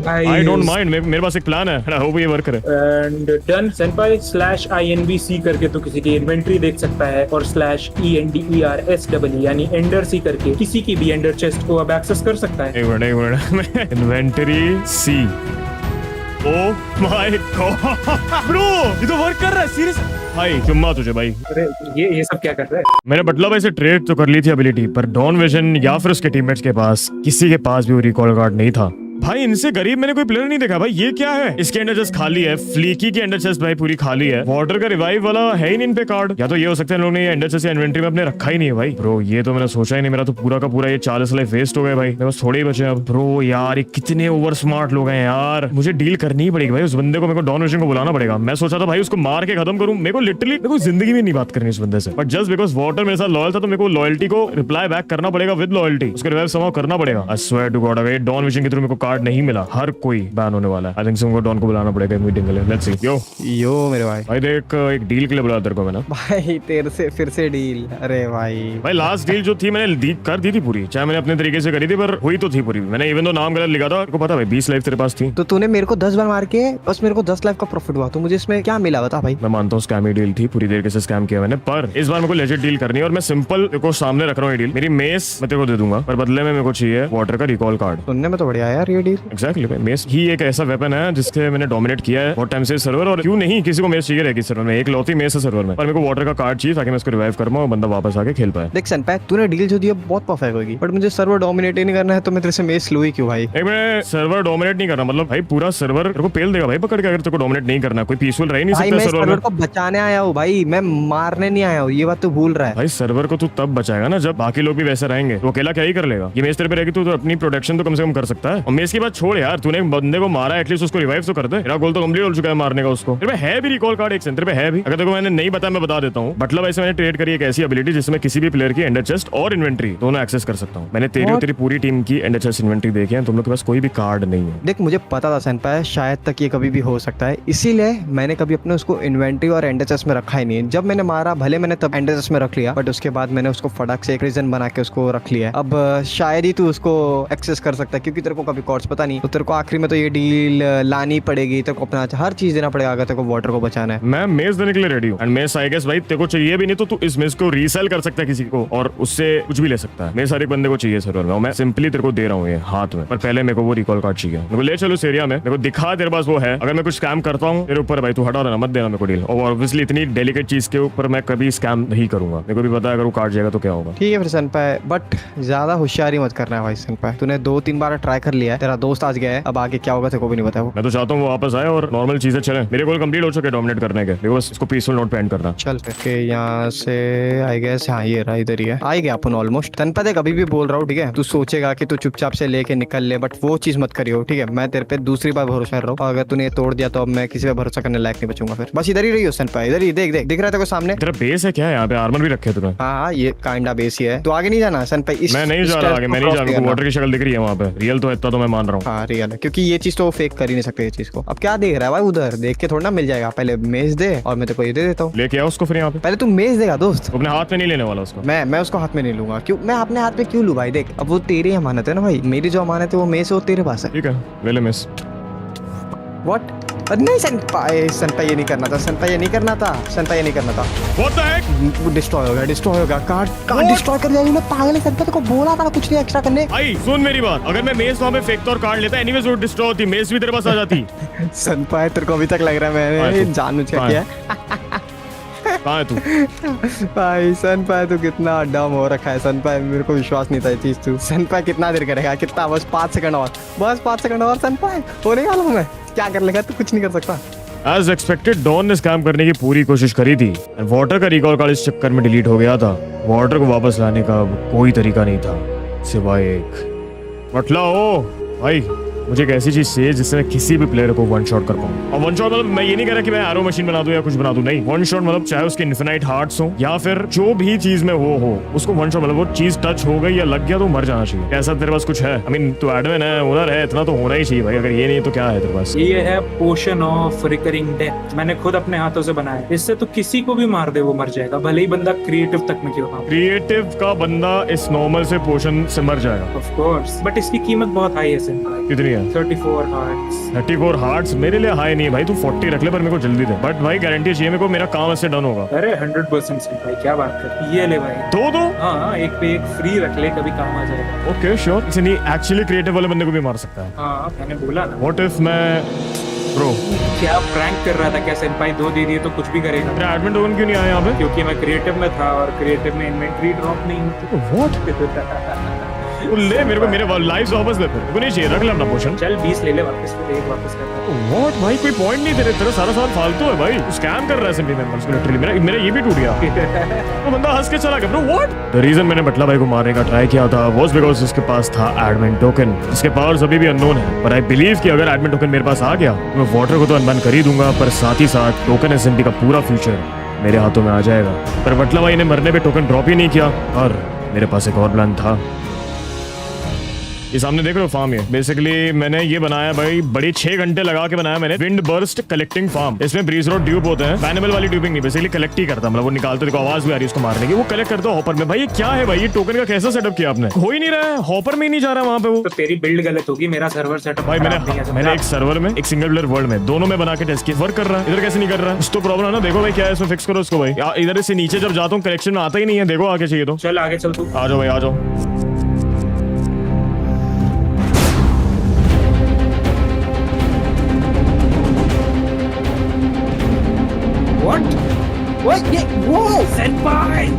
Speaker 1: I don't mind, मेरे पास एक प्लान है, आई होप ये वर्क करे।
Speaker 6: And done senpai. /INVC करके तू किसी की इन्वेंट्री देख सकता है, और /ENDERSW यानी एंडर सी करके किसी की भी एंडर चेस्ट को अब एक्सेस कर सकता है।
Speaker 1: एक minute, inventory see, oh my god bro, ये तो वर्क कर रहा है सीरियस भाई, चुम्मा तुझे भाई।
Speaker 6: अरे ये सब क्या कर रहा है?
Speaker 1: मैंने मतलब ऐसे ट्रेड तो कर ली थी एबिलिटी, पर डॉन विजन या फिर उसके टीममेट्स के पास किसी के पास भी वो रिकॉल कार्ड नहीं था। भाई इनसे गरीब मैंने कोई प्लेयर नहीं देखा भाई, ये क्या है? इसके अंडर चेस्ट खाली है, फ्लीकी की अंडर चेस्ट भाई पूरी खाली है, वाटर का रिवाइव वाला है ही नहीं इन पे कार्ड। या तो ये हो सकता है इन लोगों ने ये अंडर चेस्ट इन्वेंटरी में अपने रखा ही नहीं है भाई। ब्रो ये तो मैंने सोचा ही नहीं, मेरा तो पूरा का पूरा ये 40 लाइफ वेस्ट हो गए भाई, मेरे पास थोड़े ही बचे अब। ब्रो यार ये कितने ओवर स्मार्ट लोग हैं यार, मुझे डील करनी ही पड़ेगी भाई उस बंदे को, मेरे को डॉन विजन को बुलाना पड़ेगा। मैं सोचा था भाई उसको मार के खत्म करूं, मेरे को लिटरली मेरे को जिंदगी में नहीं बात करनी उस बंदे से, बट जस्ट बिकॉज वाटर मेरे साथ लॉयल था तो मेरे को लॉयल्टी को रिप्लाई बैक करना पड़ेगा विद लॉयल्टी, उसको रिवाइव समाउ करना पड़ेगा। आई स्वेयर टू गॉड अगर डॉन विजन के थ्रू मेरे को कार्ड नहीं मिला, हर कोई बैन होने वाला है। आई थिंक उनको डॉन को बुलाना पड़ेगा मीटिंग के लिए। Let's see.
Speaker 5: यो मेरे भाई।
Speaker 1: भाई देख, एक डील के लिए बुला तेरे को मैंने।
Speaker 5: भाई तेरे से फिर से डील? अरे भाई
Speaker 1: लास्ट डील जो थी मैंने कर दी थी पूरी, चाहे मैंने अपने तरीके से करी थी, पर हुई तो थी पूरी। मैंने इवन तो नाम गलत लिखा था, आपको पता भाई 20 लाइफ तेरे पास थी,
Speaker 5: तो तूने मेरे को 10 बार मार के बस मेरे को 10 लाइफ का प्रॉफिट हुआ, तो मुझे इसमें क्या मिला बता भाई?
Speaker 1: मैं मानता हूँ स्कैम डील थी, पूरी तरीके से स्कैम किया मैंने, पर इस बार मेरे को लेजिट डील करनी है और मैं सिंपल को सामने रख रहा हूँ। डील मेरी मेस मैं तेरे को दे दूंगा, पर बदले में मेरे को चाहिए वाटर का रिकॉल कार्ड।
Speaker 5: सुनने में तो बढ़िया यार ये डील।
Speaker 1: एग्जैक्टली, मेस ही एक ऐसा वेपन है जिससे मैंने डोमिनेट किया है बहुत टाइम से सर्वर, और क्यों नहीं किसी को मेस चाहिए रहेगी सर्वर में, एक लौती मेस है सर्वर में, पर मेरे को वाटर का कार्ड चाहिए ताकि मैं इसको रिवाइव कर पाऊं और बंदा वापस आके खेल पाए।
Speaker 5: देख सनपैक, तूने डील जो दी बहुत परफेक्ट होगी, बट मुझे सर्वर डोमिनेट ही नहीं करना है, तो मैं तेरे से मेस लूं ही क्यों भाई?
Speaker 1: एक मिनट, सर्वर डोमिनेट नहीं करना मतलब भाई पूरा सर्वर तेरे को पेल देगा भाई पकड़ के, अगर तेरे को डोमिनेट नहीं करना, कोई पीसफुल रह नहीं
Speaker 5: भाई
Speaker 1: सकता
Speaker 5: मैं
Speaker 1: सर्वर
Speaker 5: सर्वर
Speaker 1: में।
Speaker 5: को बचाने आया हूँ भाई, मैं मारने नहीं आया हूँ, ये बात तू भूल रहा है।
Speaker 1: भाई सर्वर को तू तब बचाएगा ना जब बाकी लोग भी वैसे रहेंगे, तो अकेला क्या ही कर लेगा? ये मेस तेरे पे रहेगी तो अपनी प्रोटेक्शन तो कम से कम कर सकता है। और मेस की बात छोड़ यार, तूने एक बंदे को मारा, एटलीस्ट उसको रिवाइव तो कर दे। मेरा गोल तो कंप्लीट हो चुका है मारने का उसको। तेरे पे है भी रिकॉल कार्ड, एक सेंटर पे है भी, अगर देखो मैंने नहीं बताया मैं बता देता हूँ। मतलब ऐसे मैंने ट्रेड करी एक ऐसी एबिलिटी जिसमें किसी भी प्लेयर की एंडर चेस्ट और इन्वेंट्री दोनों एक्सेस कर सकता हूँ। मैंने तेरी और तेरी पूरी टीम की एंडर चेस्ट इन्वेंट्री देखी है, तुम लोग के पास कोई भी कार्ड नहीं है।
Speaker 5: देख मुझे पता था सनपाय शायद तक ये कभी भी हो सकता है, इसीलिए मैंने कभी अपने उसको इन्वेंट्री और एंडर चेस्ट में रखा ही नहीं। जब मैंने मारा भले मैंने तब एंडर चेस्ट में रख लिया, बट उसके बाद मैंने उसको फटाक से एक रीजन बना के उसको रख लिया। अब शायद ही तू उसको एक्सेस कर सकता है, क्योंकि तेरे को कभी कॉर्ड्स पता नहीं, तो तेरे को आखिरी में तो ये डील लानी पड़ेगी, तेरे को अपना हर चीज देना पड़ेगा अगर तेरे को वाटर को बचाना है।
Speaker 1: मैं मेस देने के लिए रेडी हूँ, एंड मेस आई गेस भाई तेरे को चाहिए भी नहीं तो तू इस मेस को रीसेल कर सकता है किसी को, और उससे कुछ भी ले सकता है। मेरे सारे बंदे को चाहिए सर्वर में, मैं सिंपली तेरे को दे रहा हूँ ये हाथ में, पर पहले मेरे को वो रिकॉल कार्ड चाहिए। मेरे को ले चलो इस एरिया में, मेरे को दिखा तेरे पास वो है। अगर मैं कुछ स्कैम करता हूँ तेरे ऊपर भाई तू हटा देना, मत देना मेरे को डील। और ऑब्वियसली इतनी डेलिकेट चीज के ऊपर मैं कभी स्कैम नहीं करूंगा, मेरे को भी पता है अगर वो कार्ड जाएगा तो क्या होगा।
Speaker 5: ठीक है फिर सनपाय, बट ज्यादा होशियारी मत करना है भाई सनपाय, तूने 2-3 बार ट्राई कर लिया है, तेरा दोस्त आज गया है, अब आगे क्या होगा तेरे को भी नहीं पता वो।
Speaker 1: मैं तो चाहता हूँ वो वापस आए और नॉर्मल चीजें चले। मेरे गोल कंप्लीट हो चुके डोमिनेट करने के, मेरे को बस इसको पीसफुल नोट पे एंड करना।
Speaker 5: चल के यहाँ से आई गेस, हाँ ये रहा, इधर ही है, आ गया अपन ऑलमोस्ट। तन पता है कभी भी बोल रहा हूँ, ठीक है, तू सोचेगा कि तू चुपचाप से लेके निकल ले, बट वो चीज मत करियो, ठीक है। मैं तेरे पे दूसरी बार भरोसा कर रहा हूँ, अगर तूने तोड़ दिया तो अब मैं किसी पे भरोसा करने लायक नहीं बचूंगा फिर। बस इधर ही रही हो सन पे, इधर ही देख देख, दिख रहा था सामने।
Speaker 1: तेरा बेस है क्या? यहाँ पे आर्मर भी रखे तुमने?
Speaker 5: हाँ ये काइंडा बेस ही है, तो आगे नहीं जाना सन पे।
Speaker 1: मैं नहीं जा रहा आगे, मैं नहीं जा रहा। वाटर की शक्ल दिख रही है वहाँ पे, रियल तो इतना तो मैं मान रहा हूँ।
Speaker 5: हाँ रियल है, क्योंकि ये चीज तो फेक कर ही नहीं सकते ये चीज को। अब क्या देख रहा है भाई, उधर देख के थोड़ा ना मिल जाएगा। पहले मेज दे और मैं तेरे को ये दे देता हूँ।
Speaker 1: लेके आओ उसको फिर यहाँ पे।
Speaker 5: पहले तू मेज देगा दोस्त,
Speaker 1: अपने हाथ में नहीं लेने वाला उसको।
Speaker 5: मैं उसको हाथ में नहीं लूंगा। क्यों मैं अपने हाथ में क्यों लूँ भाई? देख अब वो तेरी अमानत है ना भाई, मेरी जो अमानत है वो मेज है, वो तेरे पास है।
Speaker 1: ठीक है ले ले मिस।
Speaker 5: व्हाट? नहीं सनपाई ये नहीं करना था, सनपाई ये नहीं करना था, सनपाई ये नहीं करना था।
Speaker 1: What the heck?
Speaker 5: डिस्ट्रॉय हो गया कार्ड डिस्ट्रॉय कर दिया तूने, पागल है सनपाई, तेरे को बोला था ना कुछ नहीं एक्स्ट्रा करने।
Speaker 1: भाई सुन मेरी बात, अगर मैं मेज वहाँ पे फेंकता और कार्ड लेता एनीवेज वो डिस्ट्रॉय होती, मेज भी तेरे पास आ जाती।
Speaker 5: सनपाई तेरे को अभी तक लग रहा है मैंने जानबूझ के किया है।
Speaker 1: कहाँ है तू?
Speaker 5: भाई सनपाई तू कितना डम हो रखा है सनपाई, मेरे को विश्वास नहीं था ये चीज। तू सनपाई कितना देर करेगा, कितना? बस 5 सेकंड और, बस 5 सेकंड और सनपाई होने वाला हूँ मैं। क्या कर लेगा तू? कुछ नहीं कर सकता।
Speaker 1: As expected, डॉन ने स्कैम करने की पूरी कोशिश करी थी। वाटर का रिकॉल कार्ड इस चक्कर में डिलीट हो गया था। वाटर को वापस लाने का अब कोई तरीका नहीं था सिवाय एक बटला। ओ भाई मुझे एक ऐसी चीज चाहिए जिससे मैं किसी भी प्लेयर को वन शॉट कर पाऊँ। और वन शॉट मतलब मैं ये नहीं कह रहा कि मैं एरो मशीन बना दूं या कुछ बना दूं, नहीं। वन शॉट मतलब चाहे उसके इन्फिनाइट हार्ट्स हो या फिर जो भी चीज में वो हो, उसको वन शॉट मतलब वो चीज टच हो गई या लग गया तो मर जाना चाहिए। ऐसा तेरे पास कुछ है? आई मीन तू एडमिन है, ओनर है, इतना तो होना ही चाहिए भाई। अगर ये नहीं तो क्या है तेरे पास?
Speaker 6: ये है पोशन ऑफ रिकरिंग डेथ, मैंने खुद अपने हाथों से बनाया। इससे तो किसी को भी मार दे वो मर जाएगा, भले ही बंदा क्रिएटिव तक में क्यों ना हो।
Speaker 1: क्रिएटिव का बंदा इस नॉर्मल से पोशन से मर जाएगा
Speaker 6: ऑफ कोर्स, बट इसकी कीमत बहुत हाई है सर।
Speaker 1: कितनी है?
Speaker 6: 34 हार्ट्स।
Speaker 1: 34 हार्ट्स मेरे लिए हाई नहीं है भाई, तू 40 रख ले पर मेरे को जल्दी दे। बट भाई गारंटी चाहिए मेरे को, मेरा काम ऐसे डन होगा।
Speaker 6: अरे 100% भाई, क्या बात कर। ये ले भाई
Speaker 1: दो
Speaker 6: हाँ, एक पे एक फ्री रख ले, कभी काम आ जाएगा।
Speaker 1: Okay sure. इसे नहीं एक्चुअली क्रिएटिव वाले बंदे को भी मार सकता है।
Speaker 6: हाँ मैंने बोला ना।
Speaker 1: व्हाट इफ मैं ब्रो
Speaker 6: क्या प्रैंक कर रहा था क्या? सेंपाई 2 दे दिए तो कुछ भी करेगा।
Speaker 1: तेरा एडमिन टोकन क्यों नहीं आया यहाँ पे?
Speaker 6: क्योंकि मैं क्रिएटिव में था और क्रिएटिव में इन्वेंटरी ड्रॉप नहीं होती।
Speaker 1: व्हाट? ले मेरे को मेरे लाइव्स वापस दे। फिर नहीं चाहिए, रख ले अपना पोशन।
Speaker 6: चल 20 ले ले वापस, फिर एक वापस कर।
Speaker 1: व्हाट भाई कोई पॉइंट नहीं तेरे, तेरा सारा सामान फालतू है भाई। स्कैम कर रहा है सिंपली मेंबर्स को लिटरली। मेरा ये भी टूट गया। वो बंदा हंस के चला गया ब्रो। व्हाट? द रीजन मैंने बटला भाई को मारने का ट्राई किया था वाज बिकॉज़ उसके पास था एडमिन टोकन, जिसके पावर्स अभी भी अननोन है। पर आई बिलीव कि अगर एडमिन टोकन मेरे पास आ गया तो मैं वाटर को तो अनबैन कर ही दूंगा, पर साथ ही साथ टोकन एसएमपी का पूरा फ्यूचर मेरे हाथों में आ जाएगा। पर बटला भाई ने मरने पे टोकन ड्रॉप ही नहीं किया और मेरे पास एक और प्लान था। ये सामने देख रहे हो फार्म, ये बेसिकली मैंने ये बनाया भाई, बड़ी 6 घंटे लगा के बनाया मैंने। Wind burst collecting farm. इसमें ब्रीज रोड ड्यूब होते हैं, बैनेबल वाली ड्यूबिंग नहीं, बेसिकली कलेक्ट ही करता, मतलब वो निकालते, देखो आवाज भी आ रही है उसको मारने की, वो कलेक्ट करता है हॉपर में। भाई ये क्या है भाई, ये टोकन का कैसा सेटअप किया आपने? हो ही नहीं रहा है, हॉपर में ही नहीं जा रहा वहाँ पे वो।
Speaker 6: तो तेरी बिल्ड गलत होगी, मेरा सर्वर सेटअप
Speaker 1: भाई मैंने एक सर्वर में, एक सिंगल प्लेयर वर्ल्ड में, दोनों में बना के टेस्ट किया, वर्क कर रहा है। इधर कैसे नहीं कर रहा है? तो प्रॉब्लम है ना। देखो भाई क्या है इसमें, फिक्स करो इसको भाई। इधर से नीचे जब जाता हूँ कलेक्शन में आता ही नहीं है। देखो आगे चाहिए तो
Speaker 6: चल आगे चल तू।
Speaker 1: आ जाओ भाई आ जाओ।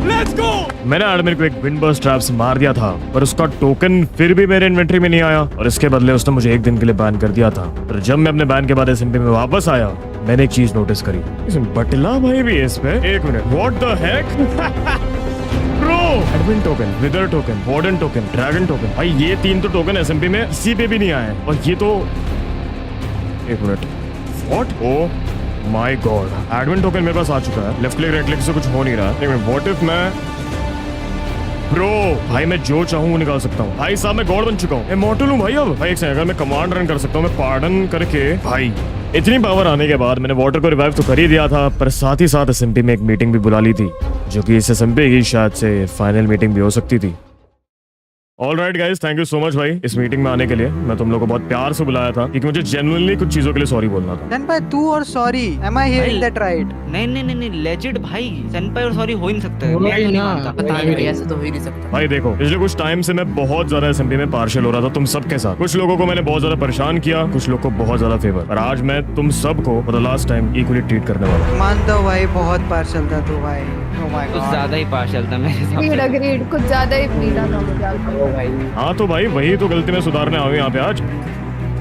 Speaker 1: Let's go! मैंने एडमिन को एक विंड बर्स्ट ट्रैप से मार दिया था, पर उसका टोकन फिर भी मेरे इन्वेंटरी में नहीं आया और इसके बदले उसने मुझे 1 दिन के लिए बैन कर दिया था। पर जब मैं अपने बैन के बाद एसएमपी में वापस आया, मैंने एक चीज नोटिस करी। इसमें बटला भाई भी है इस पे। 1 minute, what the heck bro? Admin token, wither token, warden token, dragon token. भाई ये 3 तो टोकन एसएमपी में किसी पे भी नहीं आए और ये तो 1 minute, what? Oh my God, admin token मेरे पास आ चुका है। लेफ्ट क्लिक राइट क्लिक से कुछ हो नहीं रहा है। व्हाट इफ मैं ब्रो, भाई मैं जो चाहूँ वो निकाल सकता हूँ। भाई साहब मैं गॉड बन चुका हूँ, इमॉर्टल हूँ भाई। अब भाई एक सेकंड, अगर मैं कमांड रन कर सकता हूँ, मैं पार्डन करके भाई इतनी पावर आने के बाद मैंने वाटर को रिवाइव तो कर ही दिया था, पर साथ ही साथ एसएमपी में एक मीटिंग भी बुला ली थी, जो कि इस एसएमपी की शायद से फाइनल मीटिंग भी हो सकती थी। Alright guys, thank you so much भाई इस मीटिंग में आने के लिए। मैं तुम लोगों को बहुत प्यार से बुलाया था क्योंकि मुझे जेन्युइनली कुछ चीजों के लिए सॉरी बोलना था।
Speaker 2: सनपाई तू और sorry, am I hearing that right?
Speaker 4: नहीं लेजिट भाई, सेंपाई और सॉरी हो ही नहीं सकता। मैं तो नहीं मानता,
Speaker 11: ऐसे तो हो ही नहीं सकता
Speaker 1: भाई देखो पिछले कुछ टाइम से मैं बहुत ज्यादा एसएमपी में पार्शियल हो रहा था तुम सबके साथ। कुछ लोगों को मैंने बहुत ज्यादा परेशान किया, कुछ लोग को बहुत ज्यादा फेवर, और आज मैं तुम सबको for the last time equally treat करने वाला हूं।
Speaker 2: मान दो भाई, बहुत पार्शल था तू भाई। Oh my
Speaker 4: कुछ
Speaker 2: God.
Speaker 4: ज्यादा ही पार्शियल था मेरे हिसाब
Speaker 11: अग्रीड
Speaker 4: से।
Speaker 11: अग्रीड, कुछ ज्यादा ही पीला था मुझे।
Speaker 2: भाई
Speaker 1: हाँ तो भाई वही तो गलती में सुधारने आए यहाँ पे आज।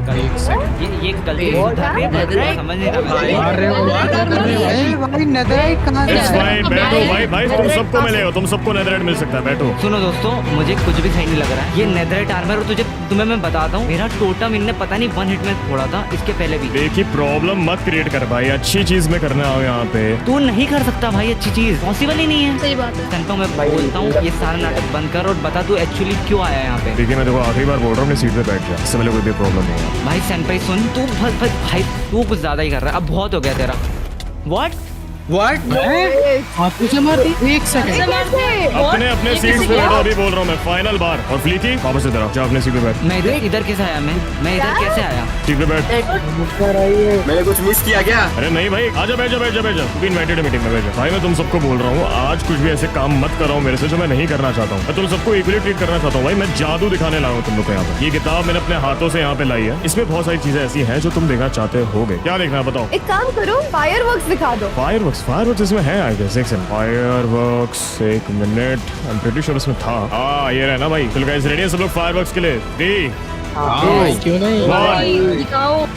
Speaker 4: ये गलती सुधार रहे हैं, समझ नहीं रहा
Speaker 2: भाई नेदरराइट कहाँ से
Speaker 1: It's
Speaker 2: आया?
Speaker 1: fine, बैठो भाई तुम सबको मिलेगा, तुम सबको नेदरराइट मिल सकता है, बैठो।
Speaker 4: सुनो दोस्तों, मुझे कुछ भी सही नहीं लग रहा है। ये नेदरराइट आर्मर, और तुम्हें मैं बताता हूँ, मेरा टोटम इनने पता नहीं 1 हिट में फोड़ा था, इसके पहले भी।
Speaker 1: देखिए प्रॉब्लम मत क्रिएट कर भाई, अच्छी चीज में करना आओ यहाँ पे।
Speaker 4: तू नहीं कर सकता भाई अच्छी चीज, पॉसिबल ही नहीं है।
Speaker 11: सही बात है।
Speaker 4: संतो मैं बोलता हूँ ये सारा नाटक बंद कर और बता तू एक्चुअली क्यों आया यहाँ पे।
Speaker 1: देखिए मैं देखो आखिरी बार बोल रहा हूँ, अपनी सीट पे बैठ जा, इससे पहले कोई भी प्रॉब्लम नहीं है।
Speaker 4: भाई सेंपाई सुन, तू भाई तू कुछ ज्यादा ही कर रहा है, अब बहुत हो गया तेरा। व्हाट
Speaker 2: मुझे मार दी 1 सेकंड।
Speaker 1: अपने अपने सीट्स पे बैठो, अभी बोल रहा हूँ मैं, फाइनल बार। और फ्लीकी वापस इधर आओ, जा अपने सीट पे बैठ।
Speaker 4: मैं इधर कैसे आया? मैं इधर कैसे आया?
Speaker 1: सीट पे बैठ।
Speaker 10: मैंने कुछ मिस किया क्या?
Speaker 1: अरे नहीं भाई, आजा बैठ जा तू भी इनवाइटेड है मीटिंग में, बैठ जा। भाई मैं तुम सबको बोल रहा हूँ, आज कुछ भी ऐसे काम मत कराओ मेरे से जो मैं नहीं करना चाहता हूँ। मैं तुम सबको इक्वली ट्रीट करना चाहता हूँ भाई, मैं जादू दिखाने लाया हूँ तुम लोग को यहाँ पे। ये किताब मैंने अपने हाथों से यहाँ पे लाई है, इसमें बहुत सारी चीजें ऐसी हैं जो तुम देखना चाहते होगे। क्या देखना है बताओ?
Speaker 11: एक काम करो, फायरवर्क्स दिखा दो।
Speaker 1: फायरवर्क्स इसमें है आई गेस। एक second, fireworks, 1 minute, I am pretty sure इसमें था। ये रहा ना भाई। चलो गाइस रेडी है सब लोग फायरवर्क्स के लिए? 3
Speaker 2: क्यों नहीं?
Speaker 1: 1
Speaker 11: दिखाओ।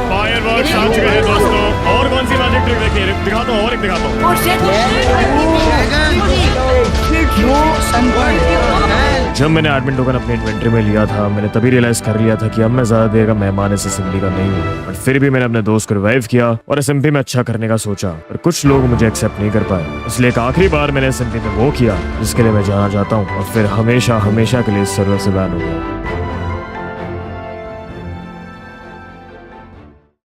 Speaker 1: फायरवर्क्स आ चुके हैं दोस्तों। और कौन सी मैजिक ट्रिक देखिए, दिखाता हूँ और एक दिखाता हूँ। जब मैंने एडमिन टोकन अपने इन्वेंटरी में लिया था, मैंने तभी रियलाइज कर लिया था कि अब मैं ज्यादा देर का मेहमान इस असेंबली का नहीं हूँ। बट फिर भी मैंने अपने दोस्त को रिवाइव किया और एसएमपी में अच्छा करने का सोचा, पर कुछ लोग मुझे एक्सेप्ट नहीं कर पाए। इसलिए एक आखिरी बार मैंने एसएमपी में वो किया जिसके लिए मैं जाना चाहता हूँ, और फिर हमेशा हमेशा के लिए इस सर्वर से बैन हो गया।